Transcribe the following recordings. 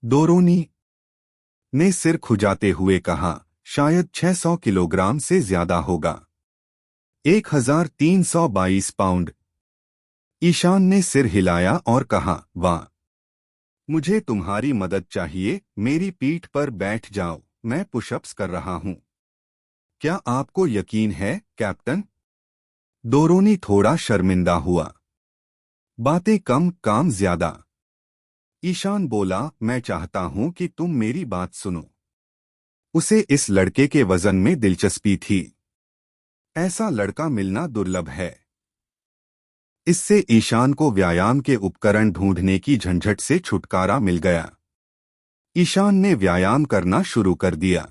डोरोनी ने सिर खुजाते हुए कहा, शायद 600 किलोग्राम से ज्यादा होगा। 1322 पाउंड। ईशान ने सिर हिलाया और कहा, वाह, मुझे तुम्हारी मदद चाहिए। मेरी पीठ पर बैठ जाओ, मैं पुशअप्स कर रहा हूं। क्या आपको यकीन है, कैप्टन? डोरोनी थोड़ा शर्मिंदा हुआ। बातें कम, काम ज्यादा। ईशान बोला, मैं चाहता हूं कि तुम मेरी बात सुनो। उसे इस लड़के के वजन में दिलचस्पी थी। ऐसा लड़का मिलना दुर्लभ है। इससे ईशान को व्यायाम के उपकरण ढूंढने की झंझट से छुटकारा मिल गया। ईशान ने व्यायाम करना शुरू कर दिया।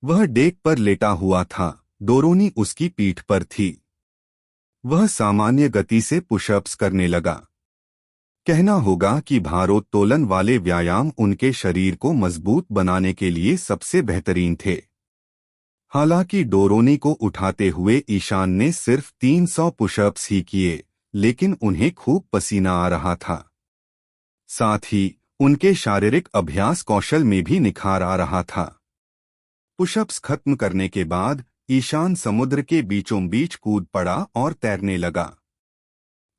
वह डेक पर लेटा हुआ था, डोरोनी उसकी पीठ पर थी। वह सामान्य गति से पुशअप्स करने लगा। कहना होगा कि भारोत्तोलन वाले व्यायाम उनके शरीर को मजबूत बनाने के लिए सबसे बेहतरीन थे। हालांकि डोरोनी को उठाते हुए ईशान ने सिर्फ 300 पुशअप्स ही किए, लेकिन उन्हें खूब पसीना आ रहा था। साथ ही उनके शारीरिक अभ्यास कौशल में भी निखार आ रहा था। पुशअप्स खत्म करने के बाद ईशान समुद्र के बीचों बीच कूद पड़ा और तैरने लगा।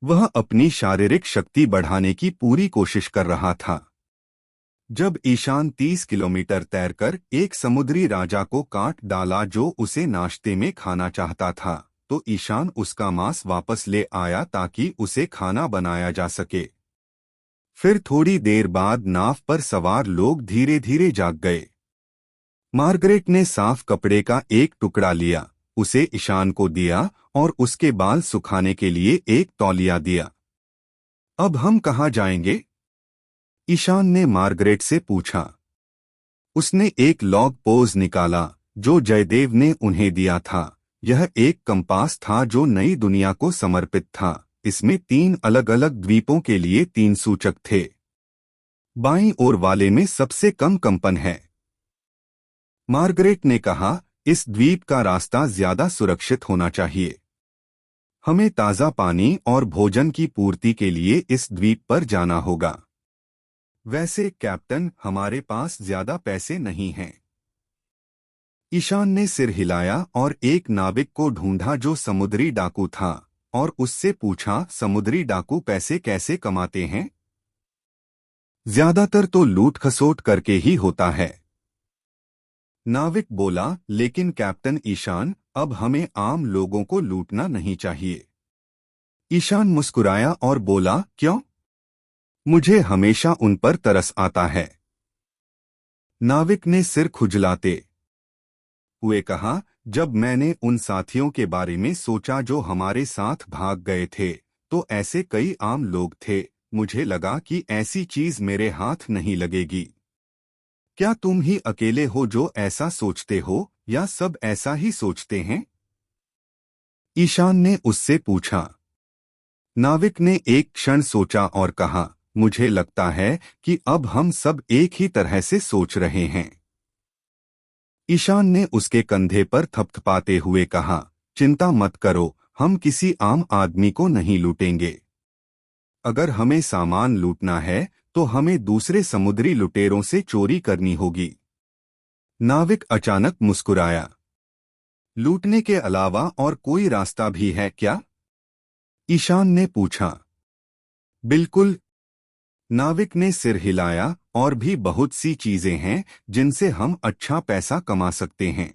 वह अपनी शारीरिक शक्ति बढ़ाने की पूरी कोशिश कर रहा था। जब ईशान 30 किलोमीटर तैरकर एक समुद्री राजा को काट डाला जो उसे नाश्ते में खाना चाहता था, तो ईशान उसका मांस वापस ले आया ताकि उसे खाना बनाया जा सके। फिर थोड़ी देर बाद नाव पर सवार लोग धीरे धीरे जाग गए। मार्गरेट ने साफ कपड़े का एक टुकड़ा लिया, उसे ईशान को दिया और उसके बाल सुखाने के लिए एक तौलिया दिया। अब हम कहाँ जाएंगे? ईशान ने मार्गरेट से पूछा। उसने एक लॉग पोज निकाला जो जयदेव ने उन्हें दिया था। यह एक कंपास था जो नई दुनिया को समर्पित था। इसमें 3 अलग अलग द्वीपों के लिए 3 सूचक थे। बाईं ओर वाले में सबसे कम कंपन है। मार्गरेट ने कहा, इस द्वीप का रास्ता ज्यादा सुरक्षित होना चाहिए। हमें ताज़ा पानी और भोजन की पूर्ति के लिए इस द्वीप पर जाना होगा। वैसे कैप्टन, हमारे पास ज्यादा पैसे नहीं हैं। ईशान ने सिर हिलाया और एक नाविक को ढूंढा जो समुद्री डाकू था, और उससे पूछा, समुद्री डाकू पैसे कैसे कमाते हैं? ज्यादातर तो लूट खसोट करके ही होता है। नाविक बोला, लेकिन कैप्टन ईशान, अब हमें आम लोगों को लूटना नहीं चाहिए। ईशान मुस्कुराया और बोला, क्यों? मुझे हमेशा उन पर तरस आता है। नाविक ने सिर खुजलाते हुए कहा, जब मैंने उन साथियों के बारे में सोचा जो हमारे साथ भाग गए थे, तो ऐसे कई आम लोग थे। मुझे लगा कि ऐसी चीज मेरे हाथ नहीं लगेगी। क्या तुम ही अकेले हो जो ऐसा सोचते हो, या सब ऐसा ही सोचते हैं? ईशान ने उससे पूछा। नाविक ने एक क्षण सोचा और कहा, मुझे लगता है कि अब हम सब एक ही तरह से सोच रहे हैं। ईशान ने उसके कंधे पर थपथपाते हुए कहा, चिंता मत करो, हम किसी आम आदमी को नहीं लूटेंगे। अगर हमें सामान लूटना है तो हमें दूसरे समुद्री लुटेरों से चोरी करनी होगी। नाविक अचानक मुस्कुराया। लूटने के अलावा और कोई रास्ता भी है क्या? ईशान ने पूछा। बिल्कुल, नाविक ने सिर हिलाया, और भी बहुत सी चीजें हैं जिनसे हम अच्छा पैसा कमा सकते हैं।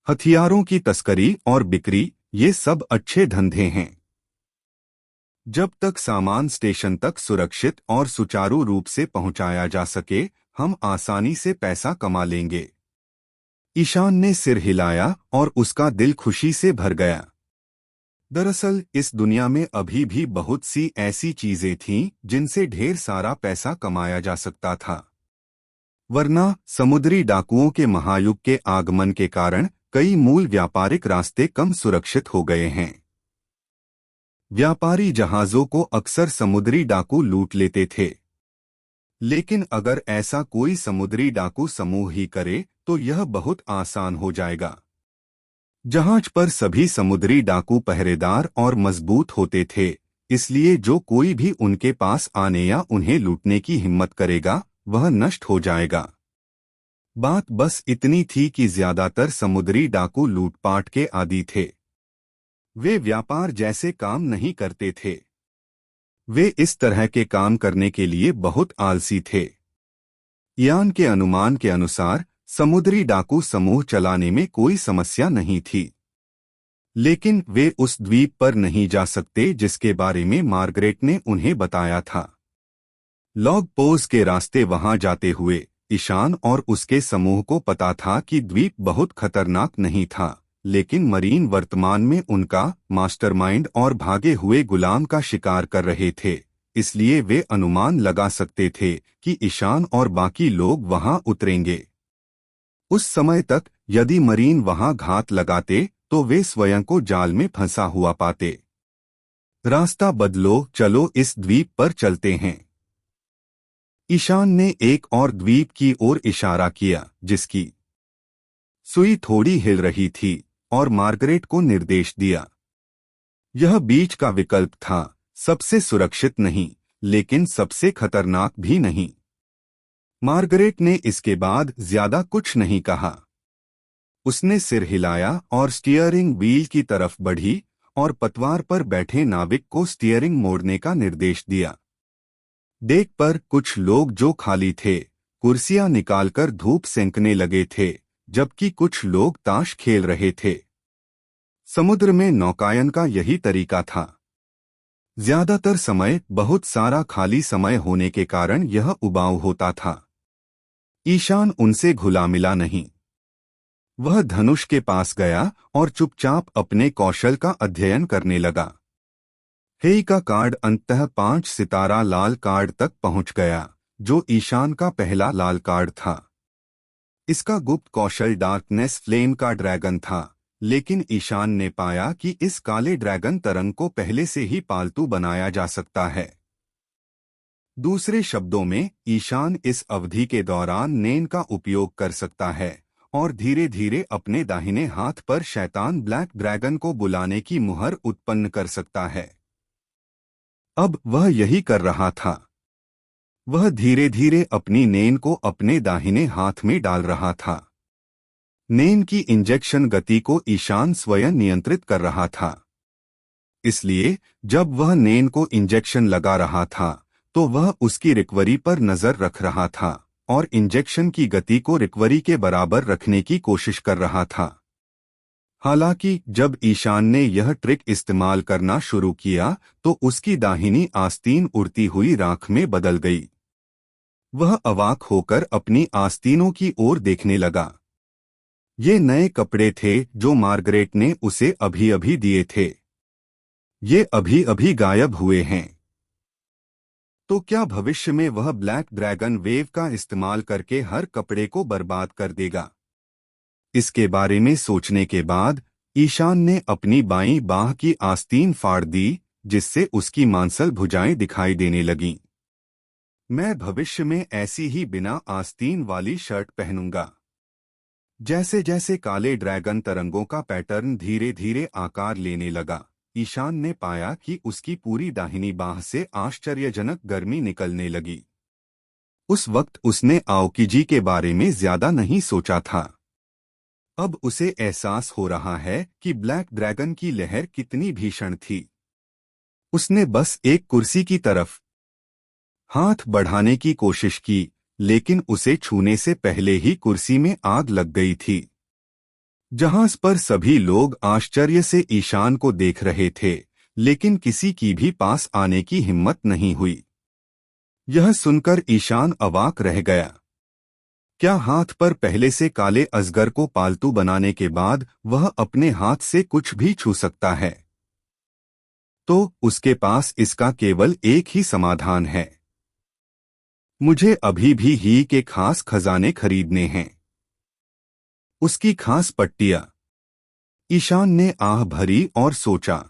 हथियारों की तस्करी और बिक्री, ये सब अच्छे धंधे हैं। जब तक सामान स्टेशन तक सुरक्षित और सुचारू रूप से पहुंचाया जा सके, हम आसानी से पैसा कमा लेंगे। ईशान ने सिर हिलाया और उसका दिल खुशी से भर गया। दरअसल इस दुनिया में अभी भी बहुत सी ऐसी चीजें थीं जिनसे ढेर सारा पैसा कमाया जा सकता था। वरना समुद्री डाकुओं के महायुग के आगमन के कारण कई मूल व्यापारिक रास्ते कम सुरक्षित हो गए हैं। व्यापारी जहाजों को अक्सर समुद्री डाकू लूट लेते थे। लेकिन अगर ऐसा कोई समुद्री डाकू समूह ही करे तो यह बहुत आसान हो जाएगा। जहाज पर सभी समुद्री डाकू पहरेदार और मजबूत होते थे, इसलिए जो कोई भी उनके पास आने या उन्हें लूटने की हिम्मत करेगा वह नष्ट हो जाएगा। बात बस इतनी थी कि ज्यादातर समुद्री डाकू लूटपाट के आदी थे। वे व्यापार जैसे काम नहीं करते थे। वे इस तरह के काम करने के लिए बहुत आलसी थे। इयान के अनुमान के अनुसार समुद्री डाकू समूह चलाने में कोई समस्या नहीं थी, लेकिन वे उस द्वीप पर नहीं जा सकते जिसके बारे में मार्गरेट ने उन्हें बताया था। लॉग पोज के रास्ते वहां जाते हुए ईशान और उसके समूह को पता था कि द्वीप बहुत खतरनाक नहीं था, लेकिन मरीन वर्तमान में उनका मास्टरमाइंड और भागे हुए गुलाम का शिकार कर रहे थे। इसलिए वे अनुमान लगा सकते थे कि ईशान और बाकी लोग वहां उतरेंगे। उस समय तक यदि मरीन वहां घात लगाते तो वे स्वयं को जाल में फंसा हुआ पाते। रास्ता बदलो, चलो इस द्वीप पर चलते हैं। ईशान ने एक और द्वीप की ओर इशारा किया जिसकी सुई थोड़ी हिल रही थी और मार्गरेट को निर्देश दिया। यह बीच का विकल्प था, सबसे सुरक्षित नहीं लेकिन सबसे खतरनाक भी नहीं। मार्गरेट ने इसके बाद ज्यादा कुछ नहीं कहा। उसने सिर हिलाया और स्टीयरिंग व्हील की तरफ बढ़ी और पतवार पर बैठे नाविक को स्टीयरिंग मोड़ने का निर्देश दिया। डेक पर कुछ लोग जो खाली थे कुर्सियां निकालकर धूप सेंकने लगे थे, जबकि कुछ लोग ताश खेल रहे थे। समुद्र में नौकायन का यही तरीका था। ज्यादातर समय बहुत सारा खाली समय होने के कारण यह उबाऊ होता था। ईशान उनसे घुला मिला नहीं। वह धनुष के पास गया और चुपचाप अपने कौशल का अध्ययन करने लगा। हेई का कार्ड अंततः 5 सितारा लाल कार्ड तक पहुंच गया, जो ईशान का पहला लाल कार्ड था। इसका गुप्त कौशल डार्कनेस फ्लेम का ड्रैगन था, लेकिन ईशान ने पाया कि इस काले ड्रैगन तरंग को पहले से ही पालतू बनाया जा सकता है। दूसरे शब्दों में, ईशान इस अवधि के दौरान नेन का उपयोग कर सकता है और धीरे धीरे अपने दाहिने हाथ पर शैतान ब्लैक ड्रैगन को बुलाने की मुहर उत्पन्न कर सकता है। अब वह यही कर रहा था। वह धीरे धीरे अपनी नेन को अपने दाहिने हाथ में डाल रहा था। नेन की इंजेक्शन गति को ईशान स्वयं नियंत्रित कर रहा था। इसलिए जब वह नेन को इंजेक्शन लगा रहा था तो वह उसकी रिकवरी पर नजर रख रहा था और इंजेक्शन की गति को रिकवरी के बराबर रखने की कोशिश कर रहा था। हालांकि जब ईशान ने यह ट्रिक इस्तेमाल करना शुरू किया तो उसकी दाहिनी आस्तीन उड़ती हुई राख में बदल गई। वह अवाक होकर अपनी आस्तीनों की ओर देखने लगा। ये नए कपड़े थे जो मार्गरेट ने उसे अभी अभी दिए थे। ये अभी अभी गायब हुए हैं। तो क्या भविष्य में वह ब्लैक ड्रैगन वेव का इस्तेमाल करके हर कपड़े को बर्बाद कर देगा? इसके बारे में सोचने के बाद ईशान ने अपनी बाईं बाह की आस्तीन फाड़ दी, जिससे उसकी मांसल भुजाएं दिखाई देने लगीं। मैं भविष्य में ऐसी ही बिना आस्तीन वाली शर्ट पहनूंगा। जैसे जैसे काले ड्रैगन तरंगों का पैटर्न धीरे धीरे आकार लेने लगा, ईशान ने पाया कि उसकी पूरी दाहिनी बाह से आश्चर्यजनक गर्मी निकलने लगी। उस वक्त उसने आओकिजी के बारे में ज्यादा नहीं सोचा था। अब उसे एहसास हो रहा है कि ब्लैक ड्रैगन की लहर कितनी भीषण थी। उसने बस एक कुर्सी की तरफ हाथ बढ़ाने की कोशिश की, लेकिन उसे छूने से पहले ही कुर्सी में आग लग गई थी। जहाज पर सभी लोग आश्चर्य से ईशान को देख रहे थे, लेकिन किसी की भी पास आने की हिम्मत नहीं हुई। यह सुनकर ईशान अवाक रह गया। क्या हाथ पर पहले से काले अजगर को पालतू बनाने के बाद वह अपने हाथ से कुछ भी छू सकता है? तो उसके पास इसका केवल एक ही समाधान है। मुझे अभी भी ही के खास खजाने खरीदने हैं। उसकी खास पट्टियां। ईशान ने आह भरी और सोचा।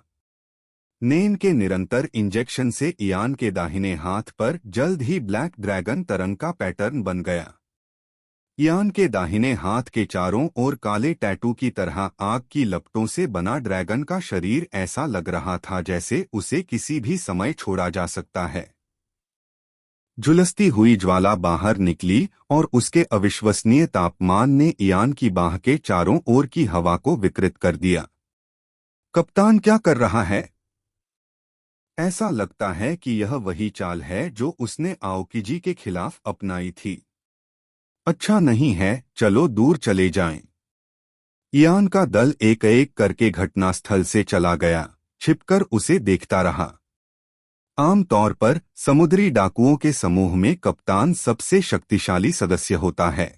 नेन के निरंतर इंजेक्शन से इयान के दाहिने हाथ पर जल्द ही ब्लैक ड्रैगन तरंग का पैटर्न बन गया। इयान के दाहिने हाथ के चारों ओर काले टैटू की तरह आग की लपटों से बना ड्रैगन का शरीर ऐसा लग रहा था जैसे उसे किसी भी समय छोड़ा जा सकता है। झुलसती हुई ज्वाला बाहर निकली और उसके अविश्वसनीय तापमान ने इयान की बाह के चारों ओर की हवा को विकृत कर दिया। कप्तान क्या कर रहा है? ऐसा लगता है कि यह वही चाल है जो उसने आओकिजी के खिलाफ अपनाई थी। अच्छा नहीं है, चलो दूर चले जाएं। इयान का दल एक एक करके घटनास्थल से चला गया, छिपकर उसे देखता रहा। आमतौर पर समुद्री डाकुओं के समूह में कप्तान सबसे शक्तिशाली सदस्य होता है।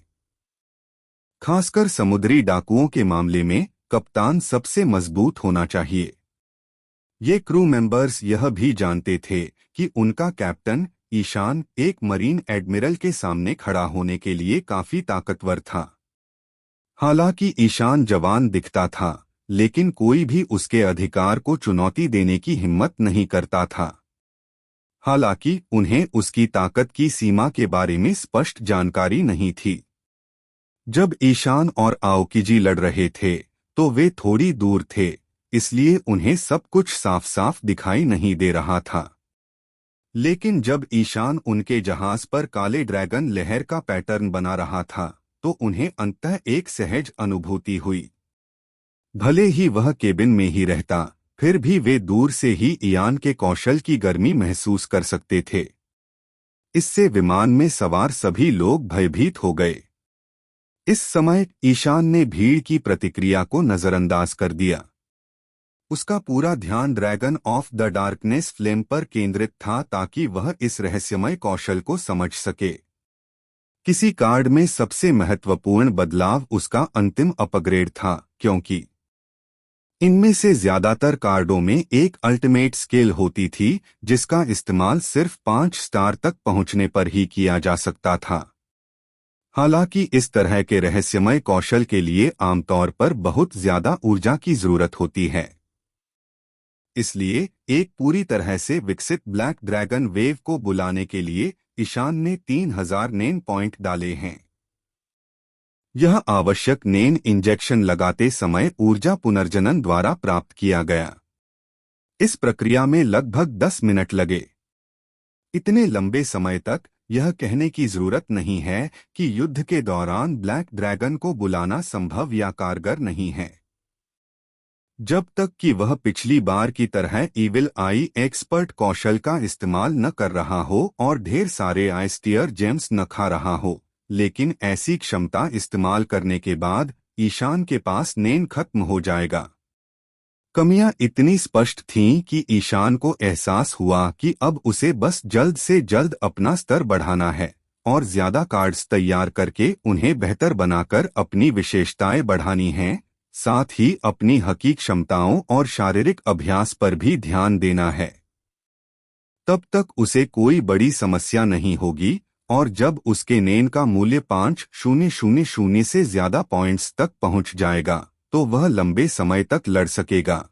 खासकर समुद्री डाकुओं के मामले में कप्तान सबसे मजबूत होना चाहिए। ये क्रू मेंबर्स यह भी जानते थे कि उनका कैप्टन ईशान एक मरीन एडमिरल के सामने खड़ा होने के लिए काफी ताकतवर था। हालांकि ईशान जवान दिखता था, लेकिन कोई भी उसके अधिकार को चुनौती देने की हिम्मत नहीं करता था। हालांकि उन्हें उसकी ताकत की सीमा के बारे में स्पष्ट जानकारी नहीं थी। जब ईशान और आओकिजी लड़ रहे थे तो वे थोड़ी दूर थे, इसलिए उन्हें सब कुछ साफ साफ दिखाई नहीं दे रहा था। लेकिन जब ईशान उनके जहाज पर काले ड्रैगन लहर का पैटर्न बना रहा था तो उन्हें अंततः एक सहज अनुभूति हुई। भले ही वह केबिन में ही रहता, फिर भी वे दूर से ही इयान के कौशल की गर्मी महसूस कर सकते थे। इससे विमान में सवार सभी लोग भयभीत हो गए। इस समय ईशान ने भीड़ की प्रतिक्रिया को नजरअंदाज कर दिया। उसका पूरा ध्यान dragon of the darkness flame पर केंद्रित था ताकि वह इस रहस्यमय कौशल को समझ सके। किसी कार्ड में सबसे महत्वपूर्ण बदलाव उसका अंतिम अपग्रेड था, क्योंकि इनमें से ज्यादातर कार्डों में एक अल्टीमेट स्किल होती थी जिसका इस्तेमाल सिर्फ 5 स्टार तक पहुंचने पर ही किया जा सकता था। हालांकि इस तरह के रहस्यमय कौशल के लिए आमतौर पर बहुत ज्यादा ऊर्जा की जरूरत होती है। इसलिए एक पूरी तरह से विकसित ब्लैक ड्रैगन वेव को बुलाने के लिए ईशान ने 3000 नेन पॉइंट डाले हैं। यह आवश्यक नेन इंजेक्शन लगाते समय ऊर्जा पुनर्जनन द्वारा प्राप्त किया गया। इस प्रक्रिया में लगभग 10 मिनट लगे। इतने लंबे समय तक यह कहने की जरूरत नहीं है कि युद्ध के दौरान ब्लैक ड्रैगन को बुलाना संभव या कारगर नहीं है। जब तक कि वह पिछली बार की तरह ईविल आई एक्सपर्ट कौशल का इस्तेमाल न कर रहा हो और ढेर सारे आइस्टियर जेम्स न खा रहा हो। लेकिन ऐसी क्षमता इस्तेमाल करने के बाद ईशान के पास नेन खत्म हो जाएगा। कमियां इतनी स्पष्ट थीं कि ईशान को एहसास हुआ कि अब उसे बस जल्द से जल्द अपना स्तर बढ़ाना है और ज्यादा कार्ड्स तैयार करके उन्हें बेहतर बनाकर अपनी विशेषताएं बढ़ानी हैं। साथ ही अपनी हकीकी क्षमताओं और शारीरिक अभ्यास पर भी ध्यान देना है। तब तक उसे कोई बड़ी समस्या नहीं होगी और जब उसके नेन का मूल्य 5000 से ज्यादा पॉइंट्स तक पहुंच जाएगा तो वह लंबे समय तक लड़ सकेगा।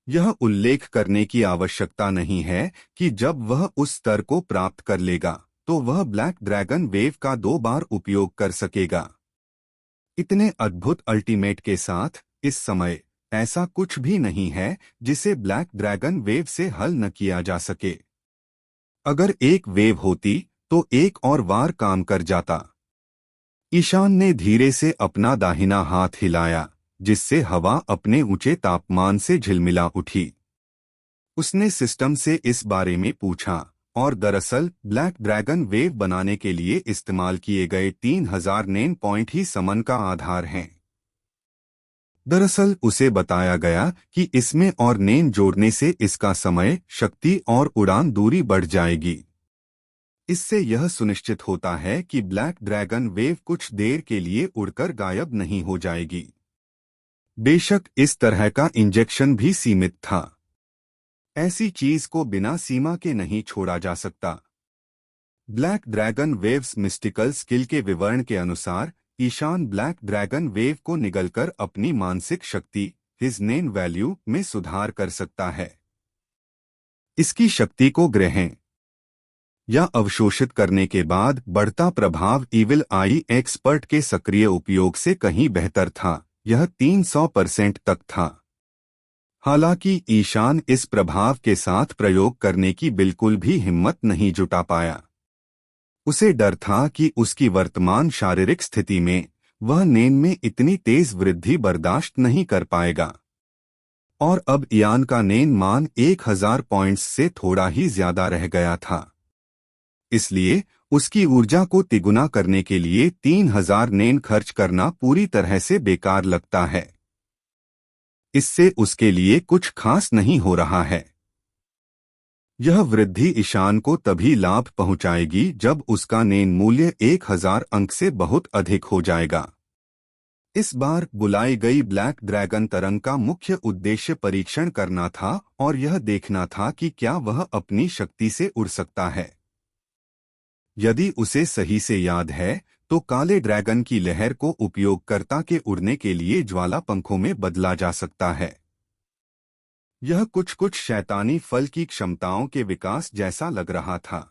यह उल्लेख करने की आवश्यकता नहीं है कि जब वह उस स्तर को प्राप्त कर लेगा तो वह ब्लैक ड्रैगन वेव का 2 बार उपयोग कर सकेगा। इतने अद्भुत अल्टीमेट के साथ इस समय ऐसा कुछ भी नहीं है जिसे ब्लैक ड्रैगन वेव से हल न किया जा सके। अगर एक वेव होती तो एक और बार काम कर जाता। ईशान ने धीरे से अपना दाहिना हाथ हिलाया, जिससे हवा अपने ऊंचे तापमान से झिलमिला उठी। उसने सिस्टम से इस बारे में पूछा और दरअसल ब्लैक ड्रैगन वेव बनाने के लिए इस्तेमाल किए गए 3000 नेन पॉइंट ही समन का आधार हैं। दरअसल उसे बताया गया कि इसमें और नेन जोड़ने से इसका समय, शक्ति और उड़ान दूरी बढ़ जाएगी। इससे यह सुनिश्चित होता है कि ब्लैक ड्रैगन वेव कुछ देर के लिए उड़कर गायब नहीं हो जाएगी। बेशक इस तरह का इंजेक्शन भी सीमित था। ऐसी चीज को बिना सीमा के नहीं छोड़ा जा सकता। Black dragon waves mystical skill के विवरण के अनुसार ईशान ब्लैक ड्रैगन वेव को निगलकर अपनी मानसिक शक्ति, हिज नेन वैल्यू, में सुधार कर सकता है। इसकी शक्ति को ग्रहण या अवशोषित करने के बाद बढ़ता प्रभाव इविल आई एक्सपर्ट के सक्रिय उपयोग से कहीं बेहतर था। यह 300% तक था। हालांकि ईशान इस प्रभाव के साथ प्रयोग करने की बिल्कुल भी हिम्मत नहीं जुटा पाया। उसे डर था कि उसकी वर्तमान शारीरिक स्थिति में वह नेन में इतनी तेज वृद्धि बर्दाश्त नहीं कर पाएगा। और अब इयान का नेन मान 1000 पॉइंट्स से थोड़ा ही ज्यादा रह गया था। इसलिए उसकी ऊर्जा को तिगुना करने के लिए 3000 नेन खर्च करना पूरी तरह से बेकार लगता है। इससे उसके लिए कुछ खास नहीं हो रहा है। यह वृद्धि ईशान को तभी लाभ पहुंचाएगी जब उसका नेन मूल्य 1000 अंक से बहुत अधिक हो जाएगा। इस बार बुलाई गई ब्लैक ड्रैगन तरंग का मुख्य उद्देश्य परीक्षण करना था और यह देखना था कि क्या वह अपनी शक्ति से उड़ सकता है। यदि उसे सही से याद है तो काले ड्रैगन की लहर को उपयोगकर्ता के उड़ने के लिए ज्वाला पंखों में बदला जा सकता है। यह कुछ शैतानी फल की क्षमताओं के विकास जैसा लग रहा था।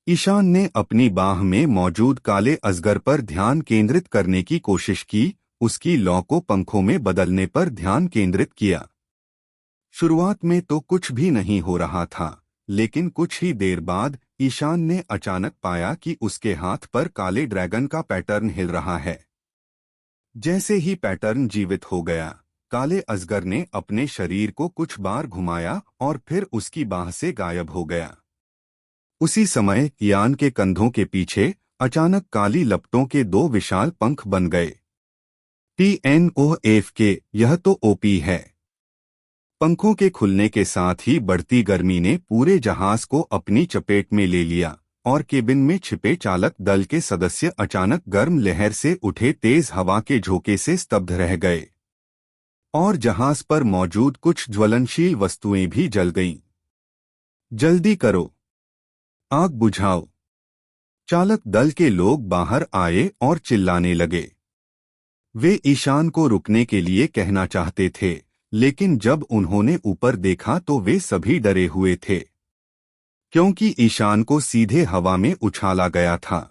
ईशान ने अपनी बाह में मौजूद काले अजगर पर ध्यान केंद्रित करने की कोशिश की, उसकी लौ को पंखों में बदलने पर ध्यान केंद्रित किया। शुरुआत में तो कुछ भी नहीं हो रहा था, लेकिन कुछ ही देर बाद ईशान ने अचानक पाया कि उसके हाथ पर काले ड्रैगन का पैटर्न हिल रहा है। जैसे ही पैटर्न जीवित हो गया, काले अजगर ने अपने शरीर को कुछ बार घुमाया और फिर उसकी बाह से गायब हो गया। उसी समय इयान के कंधों के पीछे अचानक काली लपटों के 2 विशाल पंख बन गए। TNOFK, यह तो ओपी है। पंखों के खुलने के साथ ही बढ़ती गर्मी ने पूरे जहाज को अपनी चपेट में ले लिया और केबिन में छिपे चालक दल के सदस्य अचानक गर्म लहर से उठे तेज हवा के झोंके से स्तब्ध रह गए और जहाज पर मौजूद कुछ ज्वलनशील वस्तुएं भी जल गईं। जल्दी करो, आग बुझाओ। चालक दल के लोग बाहर आए और चिल्लाने लगे। वे ईशान को रुकने के लिए कहना चाहते थे, लेकिन जब उन्होंने ऊपर देखा तो वे सभी डरे हुए थे, क्योंकि ईशान को सीधे हवा में उछाला गया था।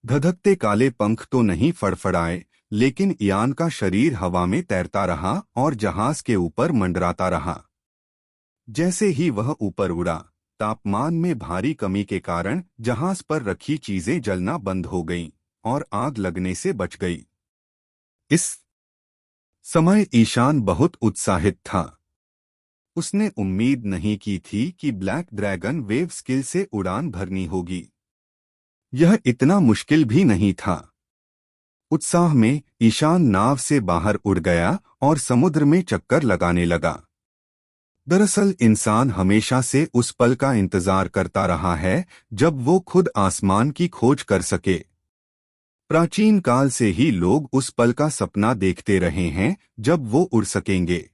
धधकते काले पंख तो नहीं फड़फड़ाए, लेकिन इयान का शरीर हवा में तैरता रहा और जहाज के ऊपर मंडराता रहा। जैसे ही वह ऊपर उड़ा, तापमान में भारी कमी के कारण जहाज पर रखी चीजें जलना बंद हो गईं और आग लगने से बच गई। इस समय ईशान बहुत उत्साहित था। उसने उम्मीद नहीं की थी कि ब्लैक ड्रैगन वेव स्किल से उड़ान भरनी होगी। यह इतना मुश्किल भी नहीं था। उत्साह में ईशान नाव से बाहर उड़ गया और समुद्र में चक्कर लगाने लगा। दरअसल इंसान हमेशा से उस पल का इंतजार करता रहा है जब वो खुद आसमान की खोज कर सके। प्राचीन काल से ही लोग उस पल का सपना देखते रहे हैं जब वो उड़ सकेंगे।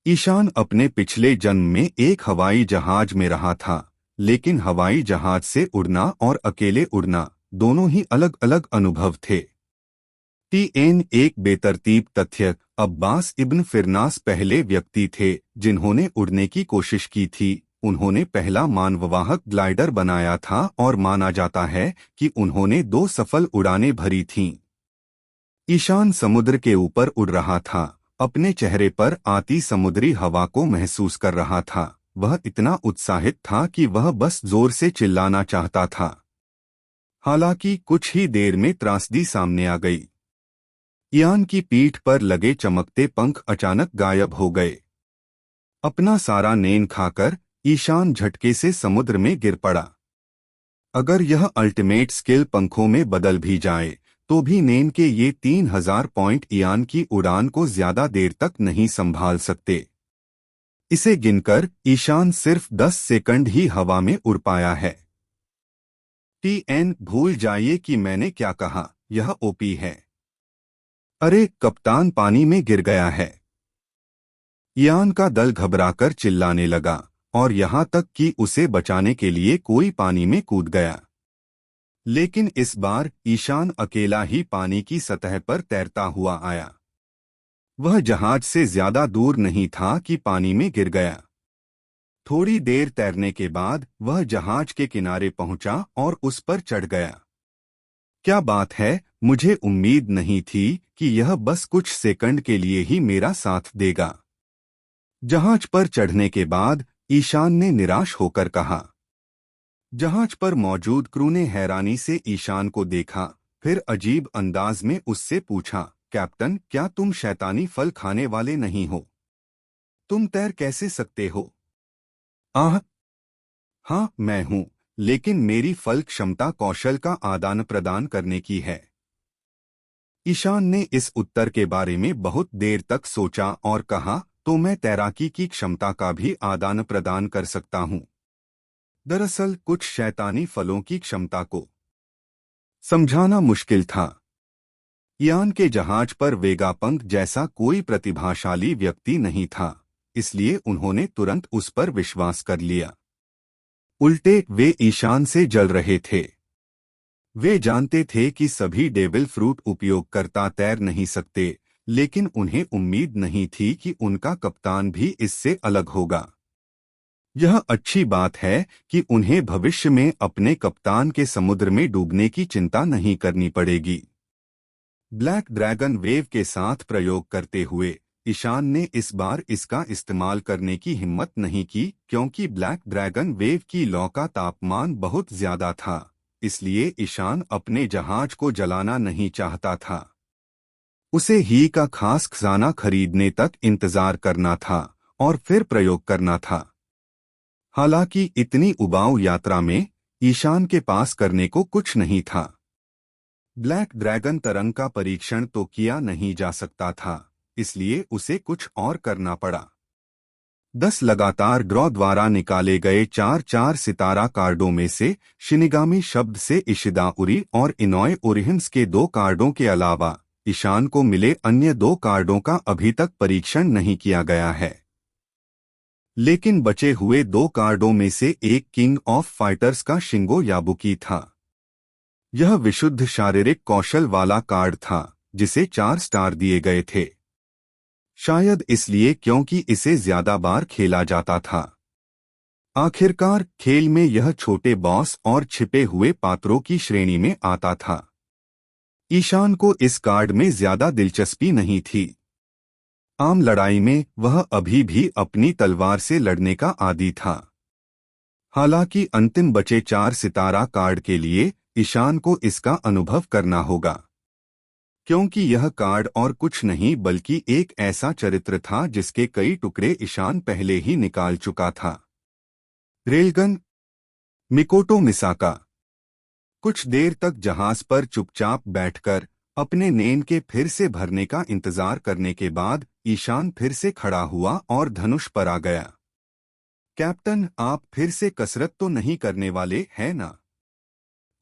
ईशान अपने पिछले जन्म में एक हवाई जहाज में रहा था, लेकिन हवाई जहाज से उड़ना और अकेले उड़ना दोनों ही अलग अलग अनुभव थे। एक बेतरतीब तथ्य, अब्बास इब्न फिरनास पहले व्यक्ति थे जिन्होंने उड़ने की कोशिश की थी। उन्होंने पहला मानववाहक ग्लाइडर बनाया था और माना जाता है कि उन्होंने 2 सफल उड़ानें भरी थीं। ईशान समुद्र के ऊपर उड़ रहा था, अपने चेहरे पर आती समुद्री हवा को महसूस कर रहा था। वह इतना उत्साहित था कि वह बस जोर से चिल्लाना चाहता था। हालांकि कुछ ही देर में त्रासदी सामने आ गई। इयान की पीठ पर लगे चमकते पंख अचानक गायब हो गए। अपना सारा नेन खाकर ईशान झटके से समुद्र में गिर पड़ा। अगर यह अल्टीमेट स्किल पंखों में बदल भी जाए तो भी नेन के ये 3000 पॉइंट इयान की उड़ान को ज्यादा देर तक नहीं संभाल सकते। इसे गिनकर ईशान सिर्फ 10 सेकंड ही हवा में उड़ पाया है। भूल जाइए कि मैंने क्या कहा, यह ओपी है। अरे कप्तान पानी में गिर गया है। इयान का दल घबराकर चिल्लाने लगा और यहां तक कि उसे बचाने के लिए कोई पानी में कूद गया। लेकिन इस बार ईशान अकेला ही पानी की सतह पर तैरता हुआ आया। वह जहाज से ज्यादा दूर नहीं था कि पानी में गिर गया। थोड़ी देर तैरने के बाद वह जहाज के किनारे पहुंचा और उस पर चढ़ गया। क्या बात है, मुझे उम्मीद नहीं थी कि यह बस कुछ सेकंड के लिए ही मेरा साथ देगा। जहाज पर चढ़ने के बाद ईशान ने निराश होकर कहा। जहाज पर मौजूद क्रू ने हैरानी से ईशान को देखा, फिर अजीब अंदाज में उससे पूछा, कैप्टन, क्या तुम शैतानी फल खाने वाले नहीं हो? तुम तैर कैसे सकते हो? आह, हाँ मैं हूँ, लेकिन मेरी फल क्षमता कौशल का आदान प्रदान करने की है। ईशान ने इस उत्तर के बारे में बहुत देर तक सोचा और कहा, तो मैं तैराकी की क्षमता का भी आदान प्रदान कर सकता हूँ। दरअसल कुछ शैतानी फलों की क्षमता को समझाना मुश्किल था। यान के जहाज पर वेगापंक जैसा कोई प्रतिभाशाली व्यक्ति नहीं था, इसलिए उन्होंने तुरंत उस पर विश्वास कर लिया। उल्टे वे ईशान से जल रहे थे। वे जानते थे कि सभी डेविल फ्रूट उपयोगकर्ता तैर नहीं सकते, लेकिन उन्हें उम्मीद नहीं थी कि उनका कप्तान भी इससे अलग होगा। यह अच्छी बात है कि उन्हें भविष्य में अपने कप्तान के समुद्र में डूबने की चिंता नहीं करनी पड़ेगी। ब्लैक ड्रैगन वेव के साथ प्रयोग करते हुए ईशान ने इस बार इसका इस्तेमाल करने की हिम्मत नहीं की, क्योंकि ब्लैक ड्रैगन वेव की लौ का तापमान बहुत ज्यादा था, इसलिए ईशान अपने जहाज को जलाना नहीं चाहता था। उसे ही का खास खजाना खरीदने तक इंतजार करना था और फिर प्रयोग करना था। हालांकि इतनी उबाऊ यात्रा में ईशान के पास करने को कुछ नहीं था। ब्लैक ड्रैगन तरंग का परीक्षण तो किया नहीं जा सकता था, इसलिए उसे कुछ और करना पड़ा। 10 लगातार ड्रॉ द्वारा निकाले गए 4-4 सितारा कार्डों में से शिनिगामी शब्द से इशिदा उरी और इनोय ओरिहंस के 2 कार्डों के अलावा ईशान को मिले अन्य 2 कार्डों का अभी तक परीक्षण नहीं किया गया है। लेकिन बचे हुए 2 कार्डों में से एक किंग ऑफ फाइटर्स का शिंगो याबुकी था। यह विशुद्ध शारीरिक कौशल वाला कार्ड था, जिसे 4 स्टार दिए गए थे, शायद इसलिए क्योंकि इसे ज्यादा बार खेला जाता था। आखिरकार खेल में यह छोटे बॉस और छिपे हुए पात्रों की श्रेणी में आता था। ईशान को इस कार्ड में ज्यादा दिलचस्पी नहीं थी। आम लड़ाई में वह अभी भी अपनी तलवार से लड़ने का आदी था। हालांकि अंतिम बचे 4 सितारा कार्ड के लिए ईशान को इसका अनुभव करना होगा, क्योंकि यह कार्ड और कुछ नहीं बल्कि एक ऐसा चरित्र था जिसके कई टुकड़े ईशान पहले ही निकाल चुका था। रेलगन मिकोटो मिसाका। कुछ देर तक जहाज पर चुपचाप बैठकर अपने नेन के फिर से भरने का इंतजार करने के बाद ईशान फिर से खड़ा हुआ और धनुष पर आ गया। कैप्टन, आप फिर से कसरत तो नहीं करने वाले हैं ना?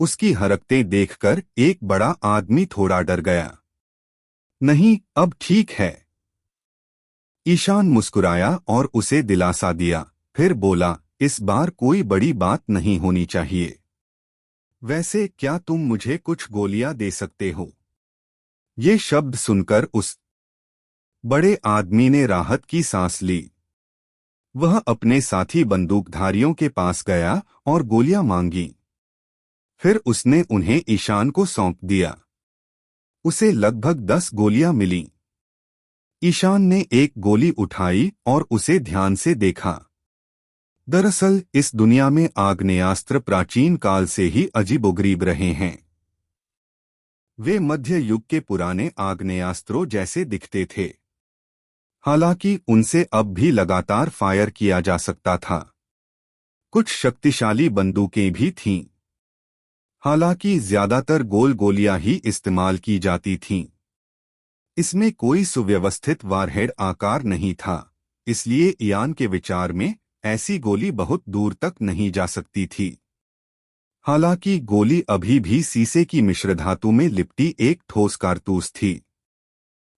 उसकी हरकतें देखकर एक बड़ा आदमी थोड़ा डर गया। नहीं, अब ठीक है। ईशान मुस्कुराया और उसे दिलासा दिया, फिर बोला, इस बार कोई बड़ी बात नहीं होनी चाहिए। वैसे क्या तुम मुझे कुछ गोलियां दे सकते हो? ये शब्द सुनकर उस बड़े आदमी ने राहत की सांस ली। वह अपने साथी बंदूकधारियों के पास गया और गोलियां मांगी। फिर उसने उन्हें ईशान को सौंप दिया। उसे लगभग 10 गोलियां मिलीं। ईशान ने एक गोली उठाई और उसे ध्यान से देखा। दरअसल इस दुनिया में आग्नेयास्त्र प्राचीन काल से ही अजीबोगरीब रहे हैं। वे मध्य युग के पुराने आग्नेयास्त्रों जैसे दिखते थे। हालांकि उनसे अब भी लगातार फायर किया जा सकता था। कुछ शक्तिशाली बंदूकें भी थीं। हालांकि ज्यादातर गोल गोलियां ही इस्तेमाल की जाती थीं। इसमें कोई सुव्यवस्थित वारहेड आकार नहीं था, इसलिए इयान के विचार में ऐसी गोली बहुत दूर तक नहीं जा सकती थी। हालांकि गोली अभी भी शीशे की मिश्र धातु में लिपटी एक ठोस कारतूस थी।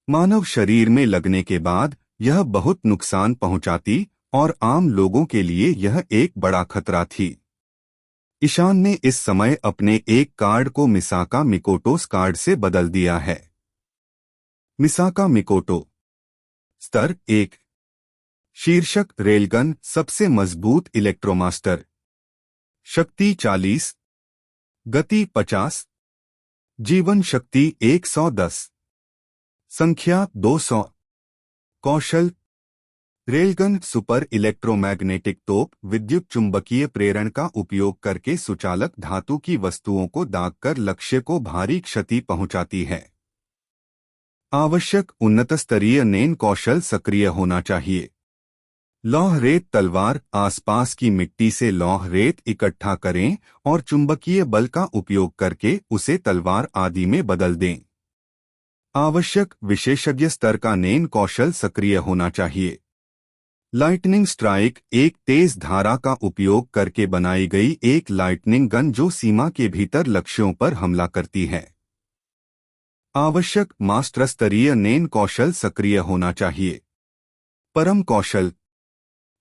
मानव शरीर में लगने के बाद यह बहुत नुकसान पहुंचाती और आम लोगों के लिए यह एक बड़ा खतरा थी। ईशान ने इस समय अपने एक कार्ड को मिसाका मिकोटोस कार्ड से बदल दिया है। मिसाका मिकोटो स्तर 1। शीर्षक रेलगन सबसे मजबूत इलेक्ट्रोमास्टर। शक्ति 40, गति 50, जीवन शक्ति 110, संख्या 200। कौशल रेलगन सुपर इलेक्ट्रोमैग्नेटिक तोप विद्युत चुंबकीय प्रेरण का उपयोग करके सुचालक धातु की वस्तुओं को दागकर लक्ष्य को भारी क्षति पहुंचाती है। आवश्यक उन्नत स्तरीय नेन कौशल सक्रिय होना चाहिए। लौह रेत तलवार आसपास की मिट्टी से लौह रेत इकट्ठा करें और चुंबकीय बल का उपयोग करके उसे तलवार आदि में बदल दें। आवश्यक विशेषज्ञ स्तर का नेन कौशल सक्रिय होना चाहिए। लाइटनिंग स्ट्राइक एक तेज धारा का उपयोग करके बनाई गई एक लाइटनिंग गन जो सीमा के भीतर लक्ष्यों पर हमला करती है। आवश्यक मास्टर स्तरीय नेन कौशल सक्रिय होना चाहिए। परम कौशल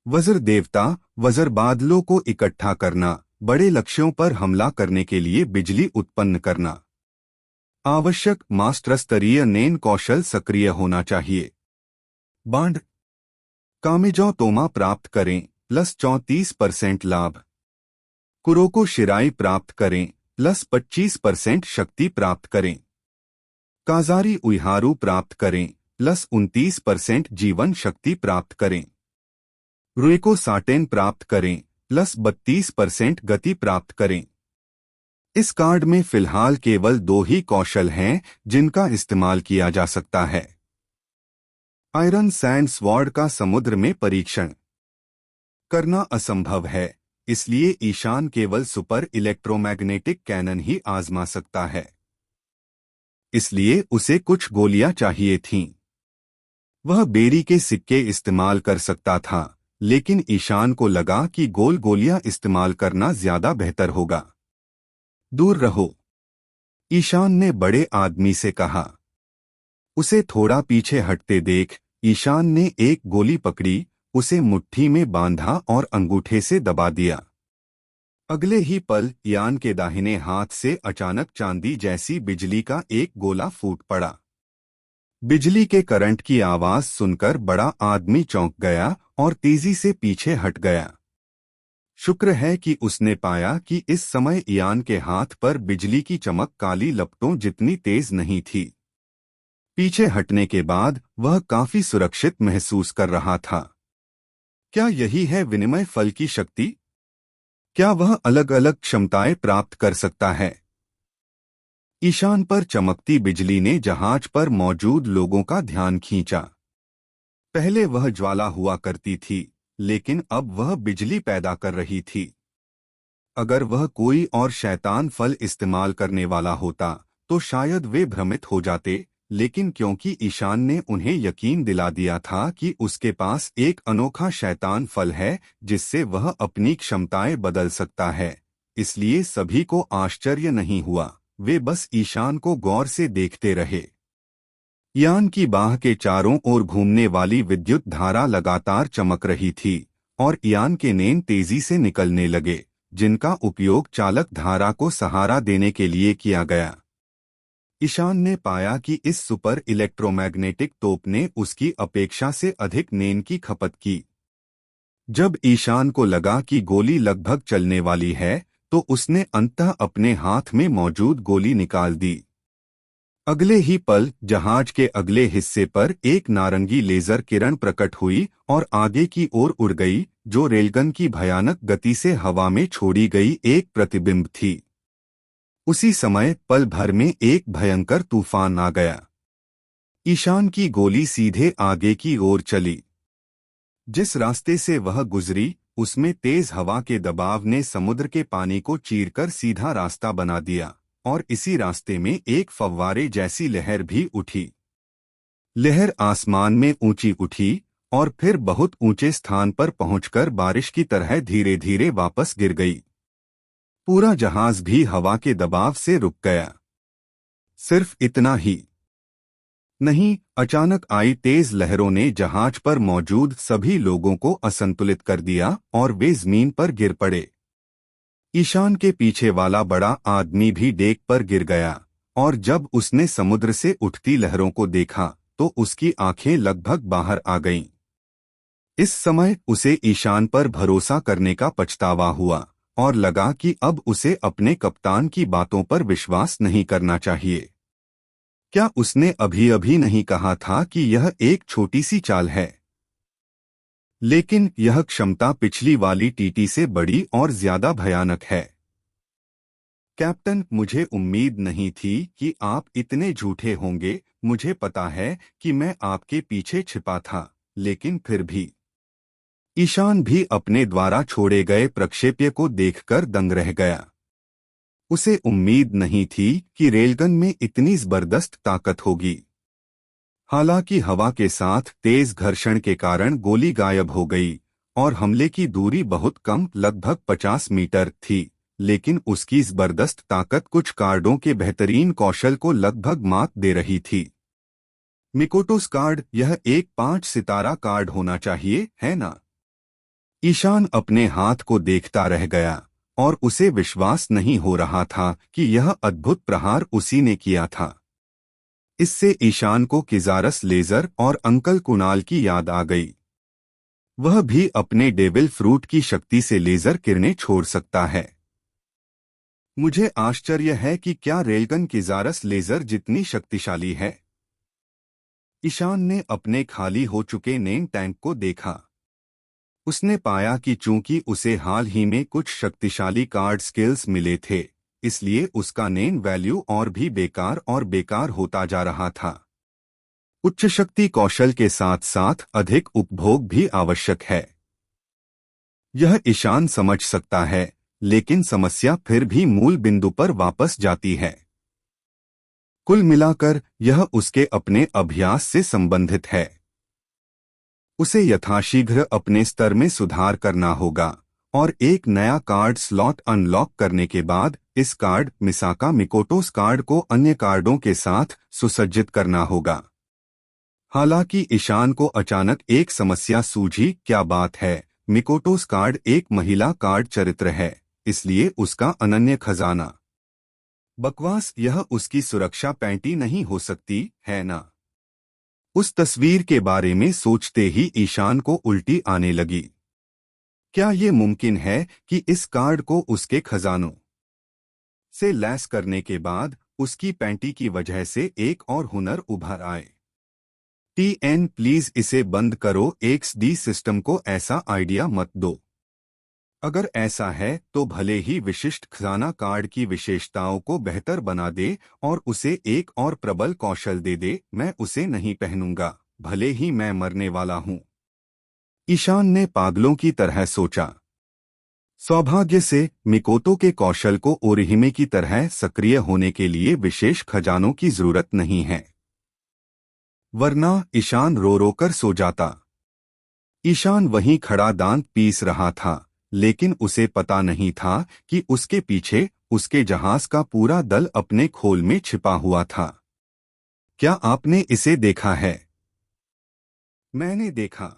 वज्र देवता वज्र बादलों को इकट्ठा करना, बड़े लक्ष्यों पर हमला करने के लिए बिजली उत्पन्न करना। आवश्यक मास्टर स्तरीय नेन कौशल सक्रिय होना चाहिए। बांड कामेजो तोमा प्राप्त करें +34% लाभ। कुरोको शिराई प्राप्त करें +25% शक्ति प्राप्त करें। काजारी उइहारू प्राप्त करें +29% जीवन शक्ति प्राप्त करें। रुइको साटेन प्राप्त करें +32% गति प्राप्त करें। इस कार्ड में फिलहाल केवल 2 ही कौशल हैं जिनका इस्तेमाल किया जा सकता है। आयरन सैंड स्वॉर्ड का समुद्र में परीक्षण करना असंभव है, इसलिए ईशान केवल सुपर इलेक्ट्रोमैग्नेटिक कैनन ही आजमा सकता है। इसलिए उसे कुछ गोलियां चाहिए थीं। वह बेरी के सिक्के इस्तेमाल कर सकता था, लेकिन ईशान को लगा कि गोल गोलियां इस्तेमाल करना ज्यादा बेहतर होगा। दूर रहो, ईशान ने बड़े आदमी से कहा। उसे थोड़ा पीछे हटते देख ईशान ने एक गोली पकड़ी, उसे मुट्ठी में बांधा और अंगूठे से दबा दिया। अगले ही पल यान के दाहिने हाथ से अचानक चांदी जैसी बिजली का एक गोला फूट पड़ा। बिजली के करंट की आवाज सुनकर बड़ा आदमी चौंक गया और तेजी से पीछे हट गया। शुक्र है कि उसने पाया कि इस समय यान के हाथ पर बिजली की चमक काली लपटों जितनी तेज नहीं थी। पीछे हटने के बाद वह काफी सुरक्षित महसूस कर रहा था। क्या यही है विनिमय फल की शक्ति? क्या वह अलग अलग क्षमताएं प्राप्त कर सकता है? ईशान पर चमकती बिजली ने जहाज पर मौजूद लोगों का ध्यान खींचा। पहले वह ज्वाला हुआ करती थी, लेकिन अब वह बिजली पैदा कर रही थी। अगर वह कोई और शैतान फल इस्तेमाल करने वाला होता तो शायद वे भ्रमित हो जाते, लेकिन क्योंकि ईशान ने उन्हें यकीन दिला दिया था कि उसके पास एक अनोखा शैतान फल है जिससे वह अपनी क्षमताएं बदल सकता है, इसलिए सभी को आश्चर्य नहीं हुआ। वे बस ईशान को गौर से देखते रहे। यान की बाह के चारों ओर घूमने वाली विद्युत धारा लगातार चमक रही थी और यान के नेन तेजी से निकलने लगे, जिनका उपयोग चालक धारा को सहारा देने के लिए किया गया। ईशान ने पाया कि इस सुपर इलेक्ट्रोमैग्नेटिक तोप ने उसकी अपेक्षा से अधिक नेन की खपत की। जब ईशान को लगा कि गोली लगभग चलने वाली है, तो उसने अंततः अपने हाथ में मौजूद गोली निकाल दी। अगले ही पल जहाज के अगले हिस्से पर एक नारंगी लेजर किरण प्रकट हुई और आगे की ओर उड़ गई, जो रेलगन की भयानक गति से हवा में छोड़ी गई एक प्रतिबिंब थी। उसी समय पल भर में एक भयंकर तूफान आ गया। ईशान की गोली सीधे आगे की ओर चली। जिस रास्ते से वह गुजरी, उसमें तेज हवा के दबाव ने समुद्र के पानी को चीरकर सीधा रास्ता बना दिया और इसी रास्ते में एक फव्वारे जैसी लहर भी उठी। लहर आसमान में ऊंची उठी और फिर बहुत ऊंचे स्थान पर पहुंचकर बारिश की तरह धीरे धीरे वापस गिर गई। पूरा जहाज भी हवा के दबाव से रुक गया। सिर्फ इतना ही नहीं, अचानक आई तेज लहरों ने जहाज पर मौजूद सभी लोगों को असंतुलित कर दिया और वे जमीन पर गिर पड़े। ईशान के पीछे वाला बड़ा आदमी भी डेक पर गिर गया और जब उसने समुद्र से उठती लहरों को देखा तो उसकी आंखें लगभग बाहर आ गईं। इस समय उसे ईशान पर भरोसा करने का पछतावा हुआ और लगा कि अब उसे अपने कप्तान की बातों पर विश्वास नहीं करना चाहिए। क्या उसने अभी अभी नहीं कहा था कि यह एक छोटी सी चाल है? लेकिन यह क्षमता पिछली वाली टीटी से बड़ी और ज्यादा भयानक है। कैप्टन, मुझे उम्मीद नहीं थी कि आप इतने झूठे होंगे। मुझे पता है कि मैं आपके पीछे छिपा था, लेकिन फिर भी। ईशान भी अपने द्वारा छोड़े गए प्रक्षेप्य को देखकर दंग रह गया। उसे उम्मीद नहीं थी कि रेलगन में इतनी जबरदस्त ताकत होगी। हालांकि हवा के साथ तेज घर्षण के कारण गोली गायब हो गई और हमले की दूरी बहुत कम, लगभग 50 मीटर थी, लेकिन उसकी जबरदस्त ताकत कुछ कार्डों के बेहतरीन कौशल को लगभग मात दे रही थी। मिकोटोस कार्ड, यह एक 5 सितारा कार्ड होना चाहिए, है ना? ईशान अपने हाथ को देखता रह गया और उसे विश्वास नहीं हो रहा था कि यह अद्भुत प्रहार उसी ने किया था। इससे ईशान को किजारस लेजर और अंकल कुणाल की याद आ गई। वह भी अपने डेविल फ्रूट की शक्ति से लेजर किरणें छोड़ सकता है। मुझे आश्चर्य है कि क्या रेलगन किजारस लेजर जितनी शक्तिशाली है। ईशान ने अपने खाली हो चुके नेम टैंक को देखा। उसने पाया कि चूंकि उसे हाल ही में कुछ शक्तिशाली कार्ड स्किल्स मिले थे, इसलिए उसका नेम वैल्यू और भी बेकार और बेकार होता जा रहा था। उच्च शक्ति कौशल के साथ साथ अधिक उपभोग भी आवश्यक है। यह ईशान समझ सकता है, लेकिन समस्या फिर भी मूल बिंदु पर वापस जाती है। कुल मिलाकर यह उसके अपने अभ्यास से संबंधित है। उसे यथाशीघ्र अपने स्तर में सुधार करना होगा और एक नया कार्ड स्लॉट अनलॉक करने के बाद इस कार्ड मिसाका मिकोटोस कार्ड को अन्य कार्डों के साथ सुसज्जित करना होगा। हालांकि ईशान को अचानक एक समस्या सूझी। क्या बात है, मिकोटोस कार्ड एक महिला कार्ड चरित्र है, इसलिए उसका अनन्य खजाना। बकवास, यह उसकी सुरक्षा पैंटी नहीं हो सकती, है ना? उस तस्वीर के बारे में सोचते ही ईशान को उल्टी आने लगी। क्या ये मुमकिन है कि इस कार्ड को उसके खजानों से लैस करने के बाद उसकी पैंटी की वजह से एक और हुनर उभर आए? टीएन प्लीज इसे बंद करो। एक्सडी सिस्टम को ऐसा आइडिया मत दो। अगर ऐसा है तो भले ही विशिष्ट खजाना कार्ड की विशेषताओं को बेहतर बना दे और उसे एक और प्रबल कौशल दे दे, मैं उसे नहीं पहनूंगा, भले ही मैं मरने वाला हूं। ईशान ने पागलों की तरह सोचा। सौभाग्य से मिकोतो के कौशल को ओरिहिमे की तरह सक्रिय होने के लिए विशेष खजानों की जरूरत नहीं है, वरना ईशान रो रो कर सो जाता। ईशान वहीं खड़ा दांत पीस रहा था, लेकिन उसे पता नहीं था कि उसके पीछे उसके जहाज का पूरा दल अपने खोल में छिपा हुआ था। क्या आपने इसे देखा है? मैंने देखा।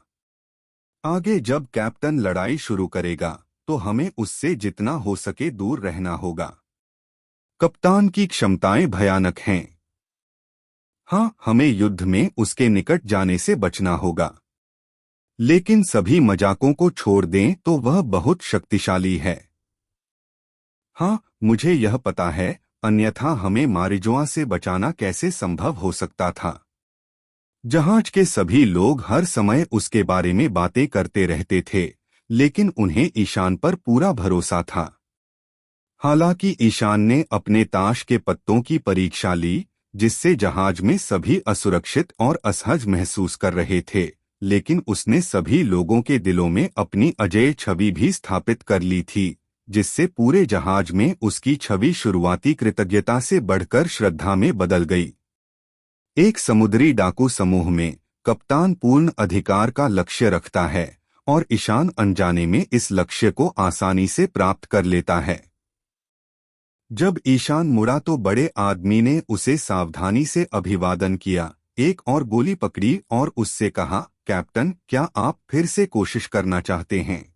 आगे जब कैप्टन लड़ाई शुरू करेगा तो हमें उससे जितना हो सके दूर रहना होगा। कप्तान की क्षमताएं भयानक हैं। हाँ, हमें युद्ध में उसके निकट जाने से बचना होगा, लेकिन सभी मजाकों को छोड़ दें तो वह बहुत शक्तिशाली है। हाँ, मुझे यह पता है, अन्यथा हमें मारिजुआ से बचाना कैसे संभव हो सकता था। जहाज के सभी लोग हर समय उसके बारे में बातें करते रहते थे, लेकिन उन्हें ईशान पर पूरा भरोसा था। हालांकि ईशान ने अपने ताश के पत्तों की परीक्षा ली, जिससे जहाज में सभी असुरक्षित और असहज महसूस कर रहे थे, लेकिन उसने सभी लोगों के दिलों में अपनी अजेय छवि भी स्थापित कर ली थी, जिससे पूरे जहाज में उसकी छवि शुरुआती कृतज्ञता से बढ़कर श्रद्धा में बदल गई। एक समुद्री डाकू समूह में कप्तान पूर्ण अधिकार का लक्ष्य रखता है और ईशान अनजाने में इस लक्ष्य को आसानी से प्राप्त कर लेता है। जब ईशान मुड़ा तो बड़े आदमी ने उसे सावधानी से अभिवादन किया, एक और गोली पकड़ी और उससे कहा, कैप्टन, क्या आप फिर से कोशिश करना चाहते हैं?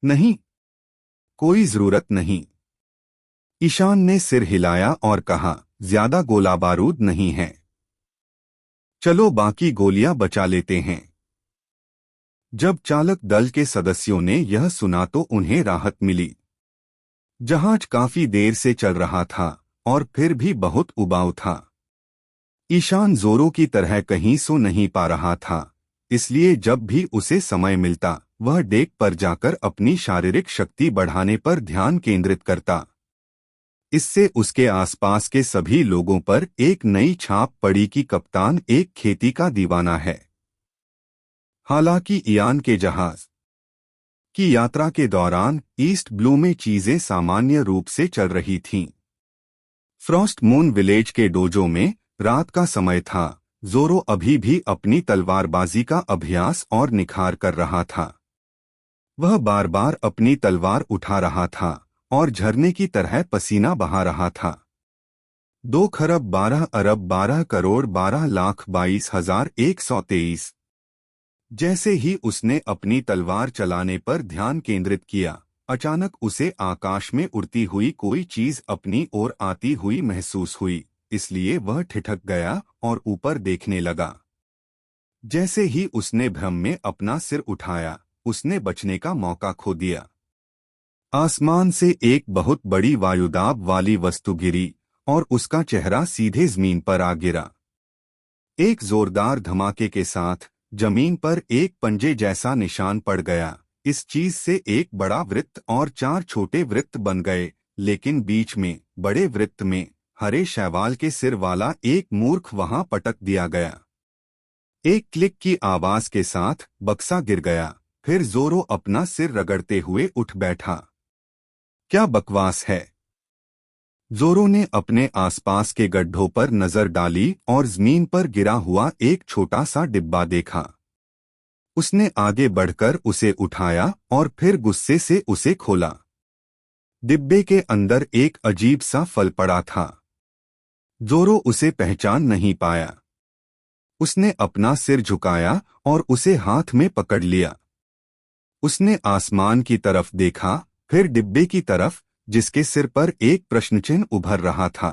नहीं, कोई जरूरत नहीं। ईशान ने सिर हिलाया और कहा, ज्यादा गोला बारूद नहीं है। चलो बाकी गोलियां बचा लेते हैं। जब चालक दल के सदस्यों ने यह सुना तो उन्हें राहत मिली। जहाज काफी देर से चल रहा था और फिर भी बहुत उबाऊ था। ईशान जोरो की तरह कहीं सो नहीं पा रहा था, इसलिए जब भी उसे समय मिलता वह डेक पर जाकर अपनी शारीरिक शक्ति बढ़ाने पर ध्यान केंद्रित करता। इससे उसके आसपास के सभी लोगों पर एक नई छाप पड़ी कि कप्तान एक खेती का दीवाना है। हालांकि इयान के जहाज की यात्रा के दौरान ईस्ट ब्लू में चीजें सामान्य रूप से चल रही थीं। फ्रॉस्ट मून विलेज के डोजो में रात का समय था। जोरो अभी भी अपनी तलवारबाजी का अभ्यास और निखार कर रहा था। वह बार बार अपनी तलवार उठा रहा था और झरने की तरह पसीना बहा रहा था। 2 खरब 12 अरब 12 करोड़ 12 लाख 22,123। जैसे ही उसने अपनी तलवार चलाने पर ध्यान केंद्रित किया, अचानक उसे आकाश में उड़ती हुई कोई चीज अपनी ओर आती हुई महसूस हुई, इसलिए वह ठिठक गया और ऊपर देखने लगा। जैसे ही उसने भ्रम में अपना सिर उठाया, उसने बचने का मौका खो दिया। आसमान से एक बहुत बड़ी वायुदाब वाली वस्तु गिरी और उसका चेहरा सीधे जमीन पर आ गिरा। एक जोरदार धमाके के साथ जमीन पर एक पंजे जैसा निशान पड़ गया। इस चीज से एक बड़ा वृत्त और 4 छोटे वृत्त बन गए, लेकिन बीच में बड़े वृत्त में हरे शैवाल के सिर वाला एक मूर्ख वहां पटक दिया गया। एक क्लिक की आवाज के साथ बक्सा गिर गया। फिर जोरो अपना सिर रगड़ते हुए उठ बैठा। क्या बकवास है। जोरो ने अपने आसपास के गड्ढों पर नजर डाली और जमीन पर गिरा हुआ एक छोटा सा डिब्बा देखा। उसने आगे बढ़कर उसे उठाया और फिर गुस्से से उसे खोला। डिब्बे के अंदर एक अजीब सा फल पड़ा था। जोरो उसे पहचान नहीं पाया। उसने अपना सिर झुकाया और उसे हाथ में पकड़ लिया। उसने आसमान की तरफ देखा, फिर डिब्बे की तरफ, जिसके सिर पर एक प्रश्नचिन्ह उभर रहा था।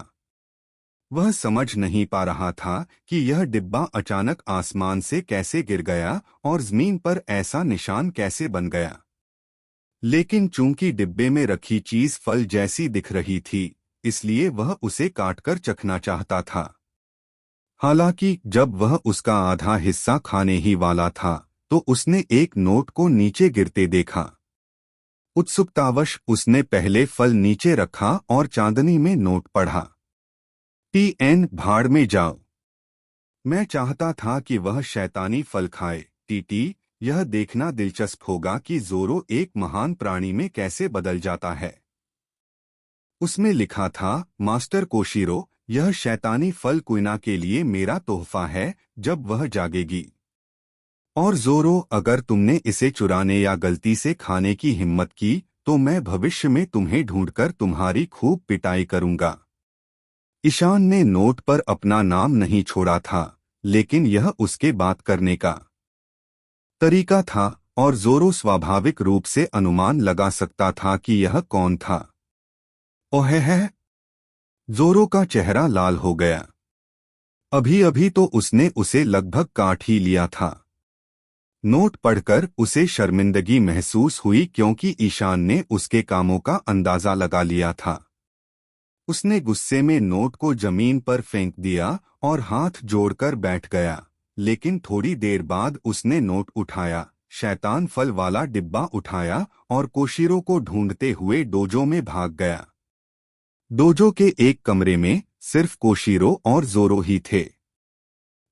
वह समझ नहीं पा रहा था कि यह डिब्बा अचानक आसमान से कैसे गिर गया और जमीन पर ऐसा निशान कैसे बन गया। लेकिन चूंकि डिब्बे में रखी चीज फल जैसी दिख रही थी, इसलिए वह उसे काटकर चखना चाहता था। हालांकि जब वह उसका आधा हिस्सा खाने ही वाला था, तो उसने एक नोट को नीचे गिरते देखा। उत्सुकतावश उसने पहले फल नीचे रखा और चांदनी में नोट पढ़ा। टीएन भाड़ में जाओ। मैं चाहता था कि वह शैतानी फल खाए। टीटी, यह देखना दिलचस्प होगा कि जोरो एक महान प्राणी में कैसे बदल जाता है। उसमें लिखा था, मास्टर कोशिरो, यह शैतानी फल कुइना के लिए मेरा तोहफा है जब वह जागेगी। और जोरो, अगर तुमने इसे चुराने या गलती से खाने की हिम्मत की तो मैं भविष्य में तुम्हें ढूंढकर तुम्हारी खूब पिटाई करूंगा। ईशान ने नोट पर अपना नाम नहीं छोड़ा था, लेकिन यह उसके बात करने का तरीका था और जोरो स्वाभाविक रूप से अनुमान लगा सकता था कि यह कौन था। ओह है। जोरो का चेहरा लाल हो गया। अभी अभी तो उसने उसे लगभग काट ही लिया था। नोट पढ़कर उसे शर्मिंदगी महसूस हुई क्योंकि ईशान ने उसके कामों का अंदाजा लगा लिया था। उसने गुस्से में नोट को जमीन पर फेंक दिया और हाथ जोड़कर बैठ गया, लेकिन थोड़ी देर बाद उसने नोट उठाया, शैतान फल वाला डिब्बा उठाया और कोशिरो को ढूंढते हुए डोजो में भाग गया। डोजो के एक कमरे में सिर्फ कोशिरो और जोरो ही थे।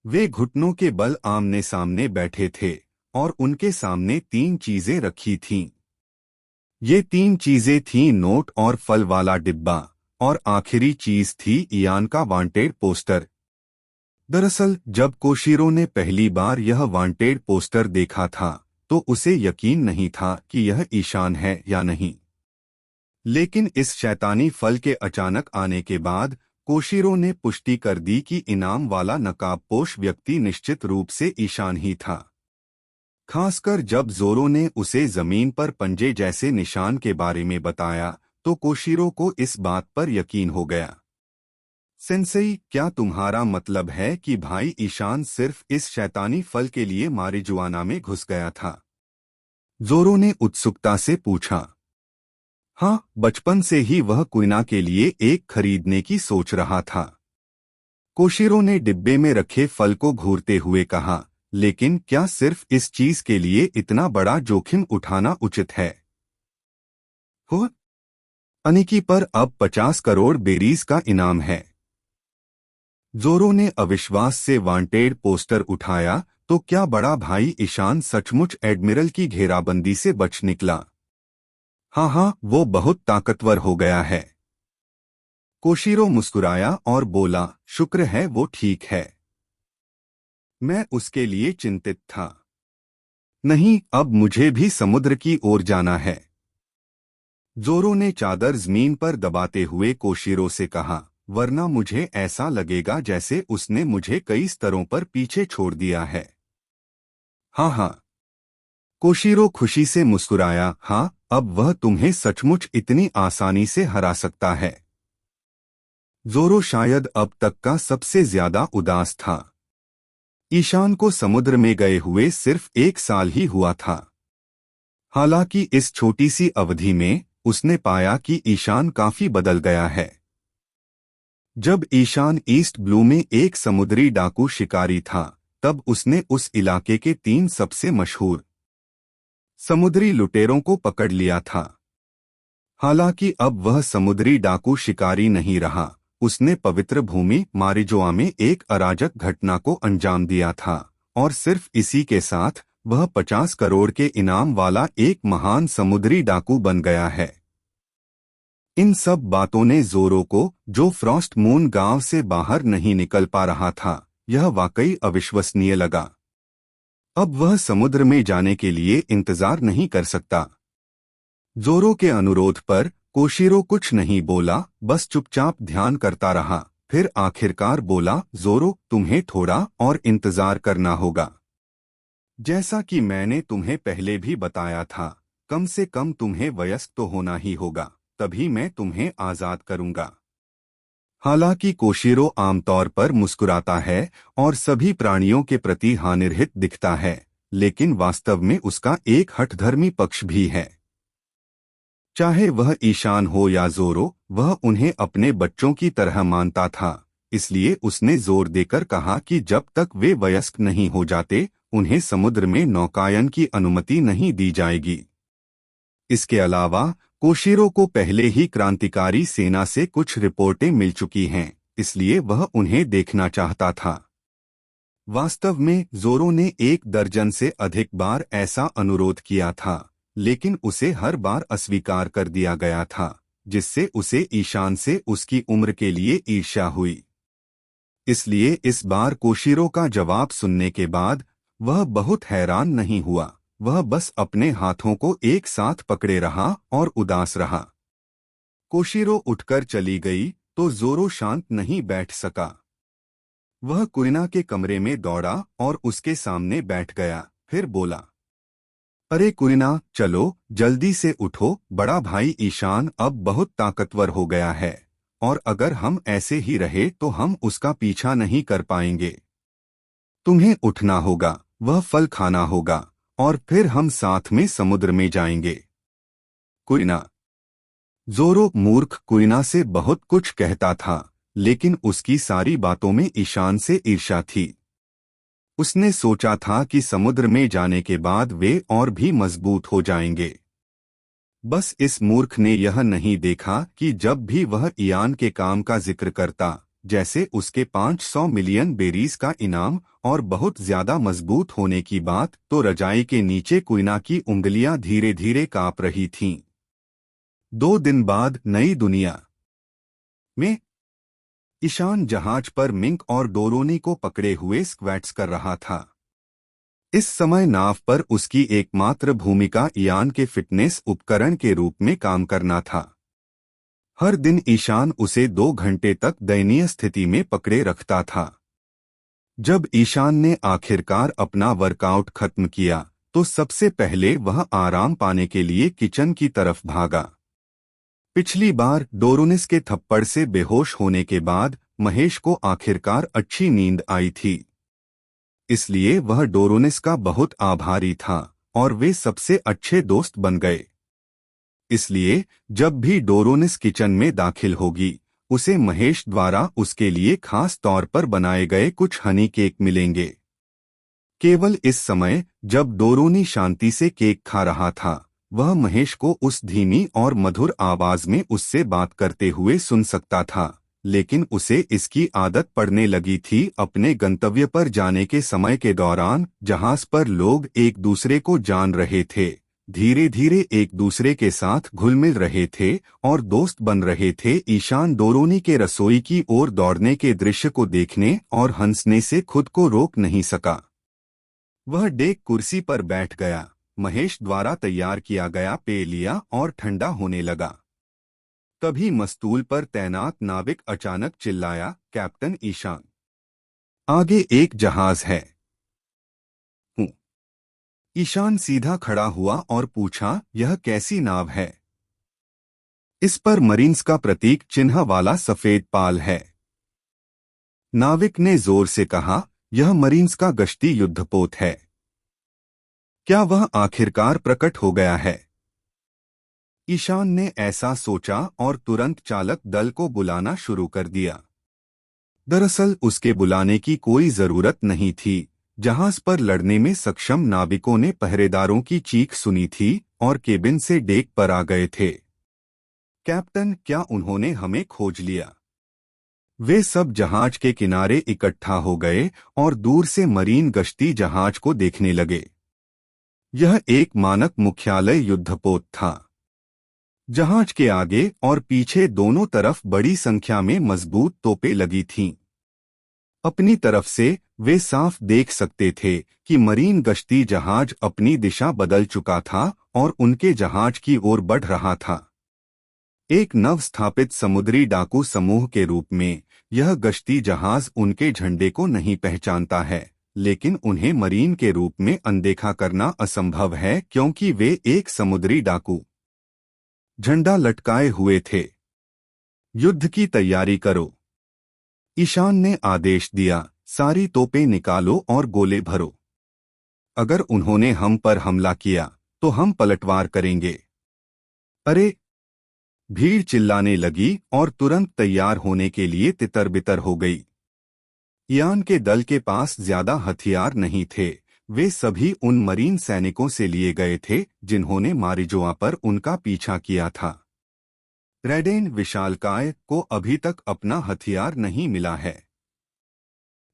वे घुटनों के बल आमने सामने बैठे थे और उनके सामने 3 चीजें रखी थीं। ये 3 चीजें थीं नोट और फल वाला डिब्बा, और आखिरी चीज थी इयान का वांटेड पोस्टर। दरअसल जब कोशिरो ने पहली बार यह वांटेड पोस्टर देखा था तो उसे यकीन नहीं था कि यह ईशान है या नहीं। लेकिन इस शैतानी फल के अचानक आने के बाद कोशिरो ने पुष्टि कर दी कि इनाम वाला नकाबपोश व्यक्ति निश्चित रूप से ईशान ही था। खासकर जब जोरो ने उसे जमीन पर पंजे जैसे निशान के बारे में बताया तो कोशिरो को इस बात पर यकीन हो गया। सेंसेई, क्या तुम्हारा मतलब है कि भाई ईशान सिर्फ इस शैतानी फल के लिए मारिजुआना में घुस गया था? जोरो ने उत्सुकता से पूछा। हाँ, बचपन से ही वह कुइना के लिए एक खरीदने की सोच रहा था। कोशिरो ने डिब्बे में रखे फल को घूरते हुए कहा, लेकिन क्या सिर्फ इस चीज के लिए इतना बड़ा जोखिम उठाना उचित है? हो, अनिकी पर अब 50 करोड़ बेरीज का इनाम है। जोरो ने अविश्वास से वांटेड पोस्टर उठाया तो क्या बड़ा भाई ईशान सचमुच एडमिरल की घेराबंदी से बच निकला? हाँ हाँ, वो बहुत ताकतवर हो गया है। कोशिरो मुस्कुराया और बोला, शुक्र है वो ठीक है। मैं उसके लिए चिंतित था। नहीं, अब मुझे भी समुद्र की ओर जाना है। जोरो ने चादर जमीन पर दबाते हुए कोशिरो से कहा, वरना मुझे ऐसा लगेगा जैसे उसने मुझे कई स्तरों पर पीछे छोड़ दिया है। हाँ हाँ, कोशिरो खुशी से मुस्कुराया। हाँ, अब वह तुम्हें सचमुच इतनी आसानी से हरा सकता है। जोरो शायद अब तक का सबसे ज्यादा उदास था। ईशान को समुद्र में गए हुए सिर्फ 1 साल ही हुआ था। हालांकि इस छोटी सी अवधि में उसने पाया कि ईशान काफी बदल गया है। जब ईशान ईस्ट ब्लू में एक समुद्री डाकू शिकारी था, तब उसने उस इलाके के 3 सबसे मशहूर समुद्री लुटेरों को पकड़ लिया था। हालांकि अब वह समुद्री डाकू शिकारी नहीं रहा, उसने पवित्र भूमि मारिजोआ में एक अराजक घटना को अंजाम दिया था, और सिर्फ इसी के साथ वह 50 करोड़ के इनाम वाला एक महान समुद्री डाकू बन गया है। इन सब बातों ने जोरो को, जो फ्रॉस्ट मून गांव से बाहर नहीं निकल पा रहा था, यह वाकई अविश्वसनीय लगा। अब वह समुद्र में जाने के लिए इंतजार नहीं कर सकता। जोरो के अनुरोध पर कोशिरो कुछ नहीं बोला, बस चुपचाप ध्यान करता रहा। फिर आखिरकार बोला, जोरो, तुम्हें थोड़ा और इंतजार करना होगा। जैसा कि मैंने तुम्हें पहले भी बताया था, कम से कम तुम्हें वयस्क तो होना ही होगा, तभी मैं तुम्हें आजाद करूंगा। हालांकि कोशिरो आमतौर पर मुस्कुराता है और सभी प्राणियों के प्रति हानिरहित दिखता है, लेकिन वास्तव में उसका एक हठधर्मी पक्ष भी है। चाहे वह ईशान हो या जोरो, वह उन्हें अपने बच्चों की तरह मानता था। इसलिए उसने जोर देकर कहा कि जब तक वे वयस्क नहीं हो जाते, उन्हें समुद्र में नौकायन की अनुमति नहीं दी जाएगी। इसके अलावा कोशिरो को पहले ही क्रांतिकारी सेना से कुछ रिपोर्टें मिल चुकी हैं, इसलिए वह उन्हें देखना चाहता था। वास्तव में जोरो ने 1 दर्जन से अधिक बार ऐसा अनुरोध किया था, लेकिन उसे हर बार अस्वीकार कर दिया गया था, जिससे उसे ईशान से उसकी उम्र के लिए ईर्ष्या हुई। इसलिए इस बार कोशिरो का जवाब सुनने के बाद वह बहुत हैरान नहीं हुआ। वह बस अपने हाथों को एक साथ पकड़े रहा और उदास रहा। कोशिरो उठकर चली गई तो जोरो शांत नहीं बैठ सका। वह कुरिना के कमरे में दौड़ा और उसके सामने बैठ गया। फिर बोला, अरे कुरिना, चलो जल्दी से उठो, बड़ा भाई ईशान अब बहुत ताकतवर हो गया है, और अगर हम ऐसे ही रहे तो हम उसका पीछा नहीं कर पाएंगे। तुम्हें उठना होगा, वह फल खाना होगा, और फिर हम साथ में समुद्र में जाएंगे। कुरिना। जोरो मूर्ख कुरिना से बहुत कुछ कहता था, लेकिन उसकी सारी बातों में ईशान से ईर्ष्या थी। उसने सोचा था कि समुद्र में जाने के बाद वे और भी मजबूत हो जाएंगे। बस इस मूर्ख ने यह नहीं देखा कि जब भी वह ईयान के काम का जिक्र करता, जैसे उसके 500 मिलियन बेरीज का इनाम और बहुत ज्यादा मजबूत होने की बात, तो रजाई के नीचे कुइना की उंगलियां धीरे धीरे कांप रही थीं। 2 दिन बाद नई दुनिया में ईशान जहाज पर मिंक और डोरोनी को पकड़े हुए स्क्वैट्स कर रहा था। इस समय नाव पर उसकी एकमात्र भूमिका ईयान के फिटनेस उपकरण के रूप में काम करना था। हर दिन ईशान उसे 2 घंटे तक दयनीय स्थिति में पकड़े रखता था। जब ईशान ने आखिरकार अपना वर्कआउट खत्म किया, तो सबसे पहले वह आराम पाने के लिए किचन की तरफ भागा। पिछली बार डोरोनिस के थप्पड़ से बेहोश होने के बाद महेश को आखिरकार अच्छी नींद आई थी, इसलिए वह डोरोनिस का बहुत आभारी था और वे सबसे अच्छे दोस्त बन गए। इसलिए जब भी डोरोनिस किचन में दाखिल होगी, उसे महेश द्वारा उसके लिए खास तौर पर बनाए गए कुछ हनी केक मिलेंगे। केवल इस समय जब डोरोनी शांति से केक खा रहा था, वह महेश को उस धीमी और मधुर आवाज में उससे बात करते हुए सुन सकता था, लेकिन उसे इसकी आदत पड़ने लगी थी। अपने गंतव्य पर जाने के समय के दौरान जहाज पर लोग एक दूसरे को जान रहे थे, धीरे धीरे एक दूसरे के साथ घुल मिल रहे थे और दोस्त बन रहे थे। ईशान डोरोनी के रसोई की ओर दौड़ने के दृश्य को देखने और हंसने से खुद को रोक नहीं सका। वह डेक कुर्सी पर बैठ गया, महेश द्वारा तैयार किया गया पेय लिया और ठंडा होने लगा। तभी मस्तूल पर तैनात नाविक अचानक चिल्लाया, कैप्टन ईशान, आगे एक जहाज है। ईशान सीधा खड़ा हुआ और पूछा, यह कैसी नाव है? इस पर मरीन्स का प्रतीक चिन्ह वाला सफेद पाल है। नाविक ने जोर से कहा, यह मरीन्स का गश्ती युद्धपोत है। क्या वह आखिरकार प्रकट हो गया है? ईशान ने ऐसा सोचा और तुरंत चालक दल को बुलाना शुरू कर दिया। दरअसल उसके बुलाने की कोई जरूरत नहीं थी। जहाज पर लड़ने में सक्षम नाविकों ने पहरेदारों की चीख सुनी थी और केबिन से डेक पर आ गए थे। कैप्टन, क्या उन्होंने हमें खोज लिया? वे सब जहाज के किनारे इकट्ठा हो गए और दूर से मरीन गश्ती जहाज को देखने लगे। यह एक मानक मुख्यालय युद्धपोत था। जहाज के आगे और पीछे दोनों तरफ बड़ी संख्या में मजबूत तोपें लगी थीं। अपनी तरफ से वे साफ देख सकते थे कि मरीन गश्ती जहाज अपनी दिशा बदल चुका था और उनके जहाज की ओर बढ़ रहा था। एक नव स्थापित समुद्री डाकू समूह के रूप में यह गश्ती जहाज उनके झंडे को नहीं पहचानता है, लेकिन उन्हें मरीन के रूप में अनदेखा करना असंभव है क्योंकि वे एक समुद्री डाकू झंडा लटकाए हुए थे। युद्ध की तैयारी करो, ईशान ने आदेश दिया। सारी तोपें निकालो और गोले भरो। अगर उन्होंने हम पर हमला किया तो हम पलटवार करेंगे। अरे! भीड़ चिल्लाने लगी और तुरंत तैयार होने के लिए तितर-बितर हो गई। इयान के दल के पास ज्यादा हथियार नहीं थे। वे सभी उन मरीन सैनिकों से लिए गए थे जिन्होंने मारिजोआ पर उनका पीछा किया था। रेडेन विशालकाय को अभी तक अपना हथियार नहीं मिला है।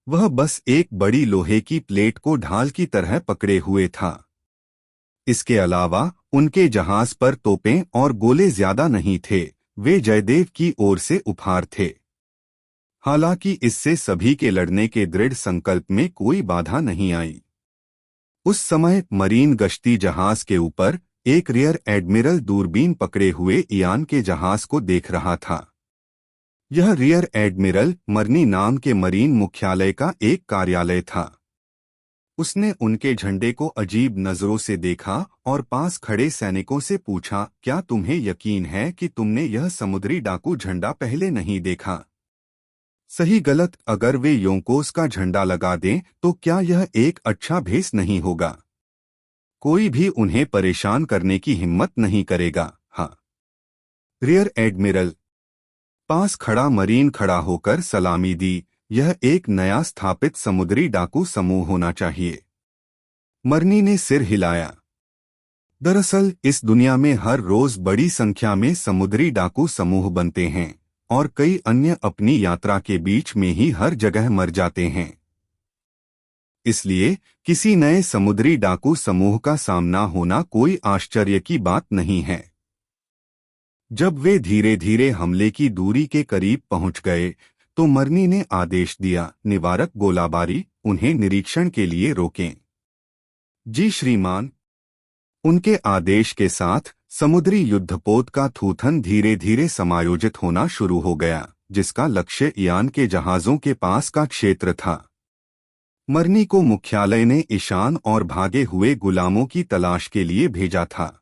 वह बस एक बड़ी लोहे की प्लेट को ढाल की तरह पकड़े हुए था। इसके अलावा उनके जहाज पर तोपें और गोले ज्यादा नहीं थे। वे जयदेव की ओर से उपहार थे। हालांकि इससे सभी के लड़ने के दृढ़ संकल्प में कोई बाधा नहीं आई। उस समय मरीन गश्ती जहाज के ऊपर एक रियर एडमिरल दूरबीन पकड़े हुए इयान के जहाज को देख रहा था। यह रियर एडमिरल मरनी नाम के मरीन मुख्यालय का एक कार्यालय था। उसने उनके झंडे को अजीब नजरों से देखा और पास खड़े सैनिकों से पूछा, क्या तुम्हें यकीन है कि तुमने यह समुद्री डाकू झंडा पहले नहीं देखा? सही गलत अगर वे योंकोस का झंडा लगा दें तो क्या यह एक अच्छा भेस नहीं होगा? कोई भी उन्हें परेशान करने की हिम्मत नहीं करेगा। हाँ। रियर एडमिरल पास खड़ा मरीन खड़ा होकर सलामी दी। यह एक नया स्थापित समुद्री डाकू समूह होना चाहिए। मरनी ने सिर हिलाया। दरअसल इस दुनिया में हर रोज बड़ी संख्या में समुद्री डाकू समूह बनते हैं और कई अन्य अपनी यात्रा के बीच में ही हर जगह मर जाते हैं। इसलिए किसी नए समुद्री डाकू समूह का सामना होना कोई आश्चर्य की बात नहीं है। जब वे धीरे धीरे हमले की दूरी के करीब पहुंच गए तो मरनी ने आदेश दिया, निवारक गोलाबारी, उन्हें निरीक्षण के लिए रोकें। जी श्रीमान। उनके आदेश के साथ समुद्री युद्धपोत का थूथन धीरे धीरे समायोजित होना शुरू हो गया, जिसका लक्ष्य इयान के जहाजों के पास का क्षेत्र था। मरनी को मुख्यालय ने ईशान और भागे हुए गुलामों की तलाश के लिए भेजा था।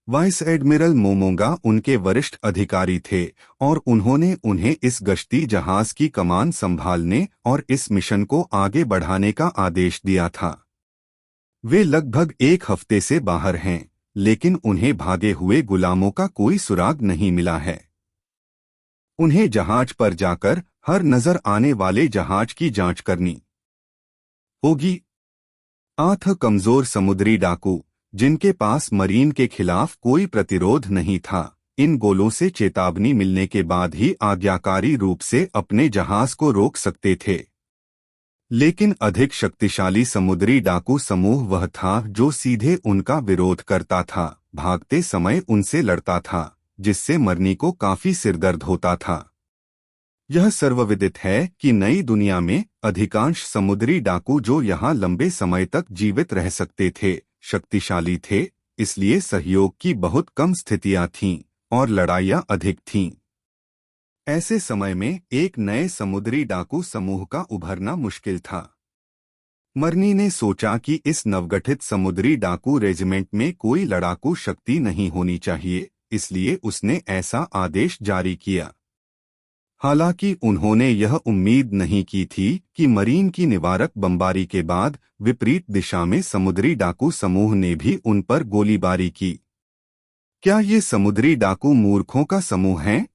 वाइस एडमिरल मोमोंगा उनके वरिष्ठ अधिकारी थे और उन्होंने उन्हें इस गश्ती जहाज की कमान संभालने और इस मिशन को आगे बढ़ाने का आदेश दिया था। वे लगभग 1 हफ्ते से बाहर हैं, लेकिन उन्हें भागे हुए गुलामों का कोई सुराग नहीं मिला है। उन्हें जहाज पर जाकर हर नजर आने वाले जहाज की जांच करनी होगी। 8 कमजोर समुद्री डाकू, जिनके पास मरीन के खिलाफ कोई प्रतिरोध नहीं था, इन गोलों से चेतावनी मिलने के बाद ही आज्ञाकारी रूप से अपने जहाज को रोक सकते थे। लेकिन अधिक शक्तिशाली समुद्री डाकू समूह वह था जो सीधे उनका विरोध करता था, भागते समय उनसे लड़ता था, जिससे मरनी को काफी सिरदर्द होता था। यह सर्वविदित है कि नई दुनिया में अधिकांश समुद्री डाकू जो यहाँ लंबे समय तक जीवित रह सकते थे, शक्तिशाली थे, इसलिए सहयोग की बहुत कम स्थितियां थीं और लड़ाइयां अधिक थीं। ऐसे समय में एक नए समुद्री डाकू समूह का उभरना मुश्किल था। मरनी ने सोचा कि इस नवगठित समुद्री डाकू रेजिमेंट में कोई लड़ाकू शक्ति नहीं होनी चाहिए, इसलिए उसने ऐसा आदेश जारी किया। हालांकि उन्होंने यह उम्मीद नहीं की थी कि मरीन की निवारक बमबारी के बाद विपरीत दिशा में समुद्री डाकू समूह ने भी उन पर गोलीबारी की। क्या ये समुद्री डाकू मूर्खों का समूह हैं?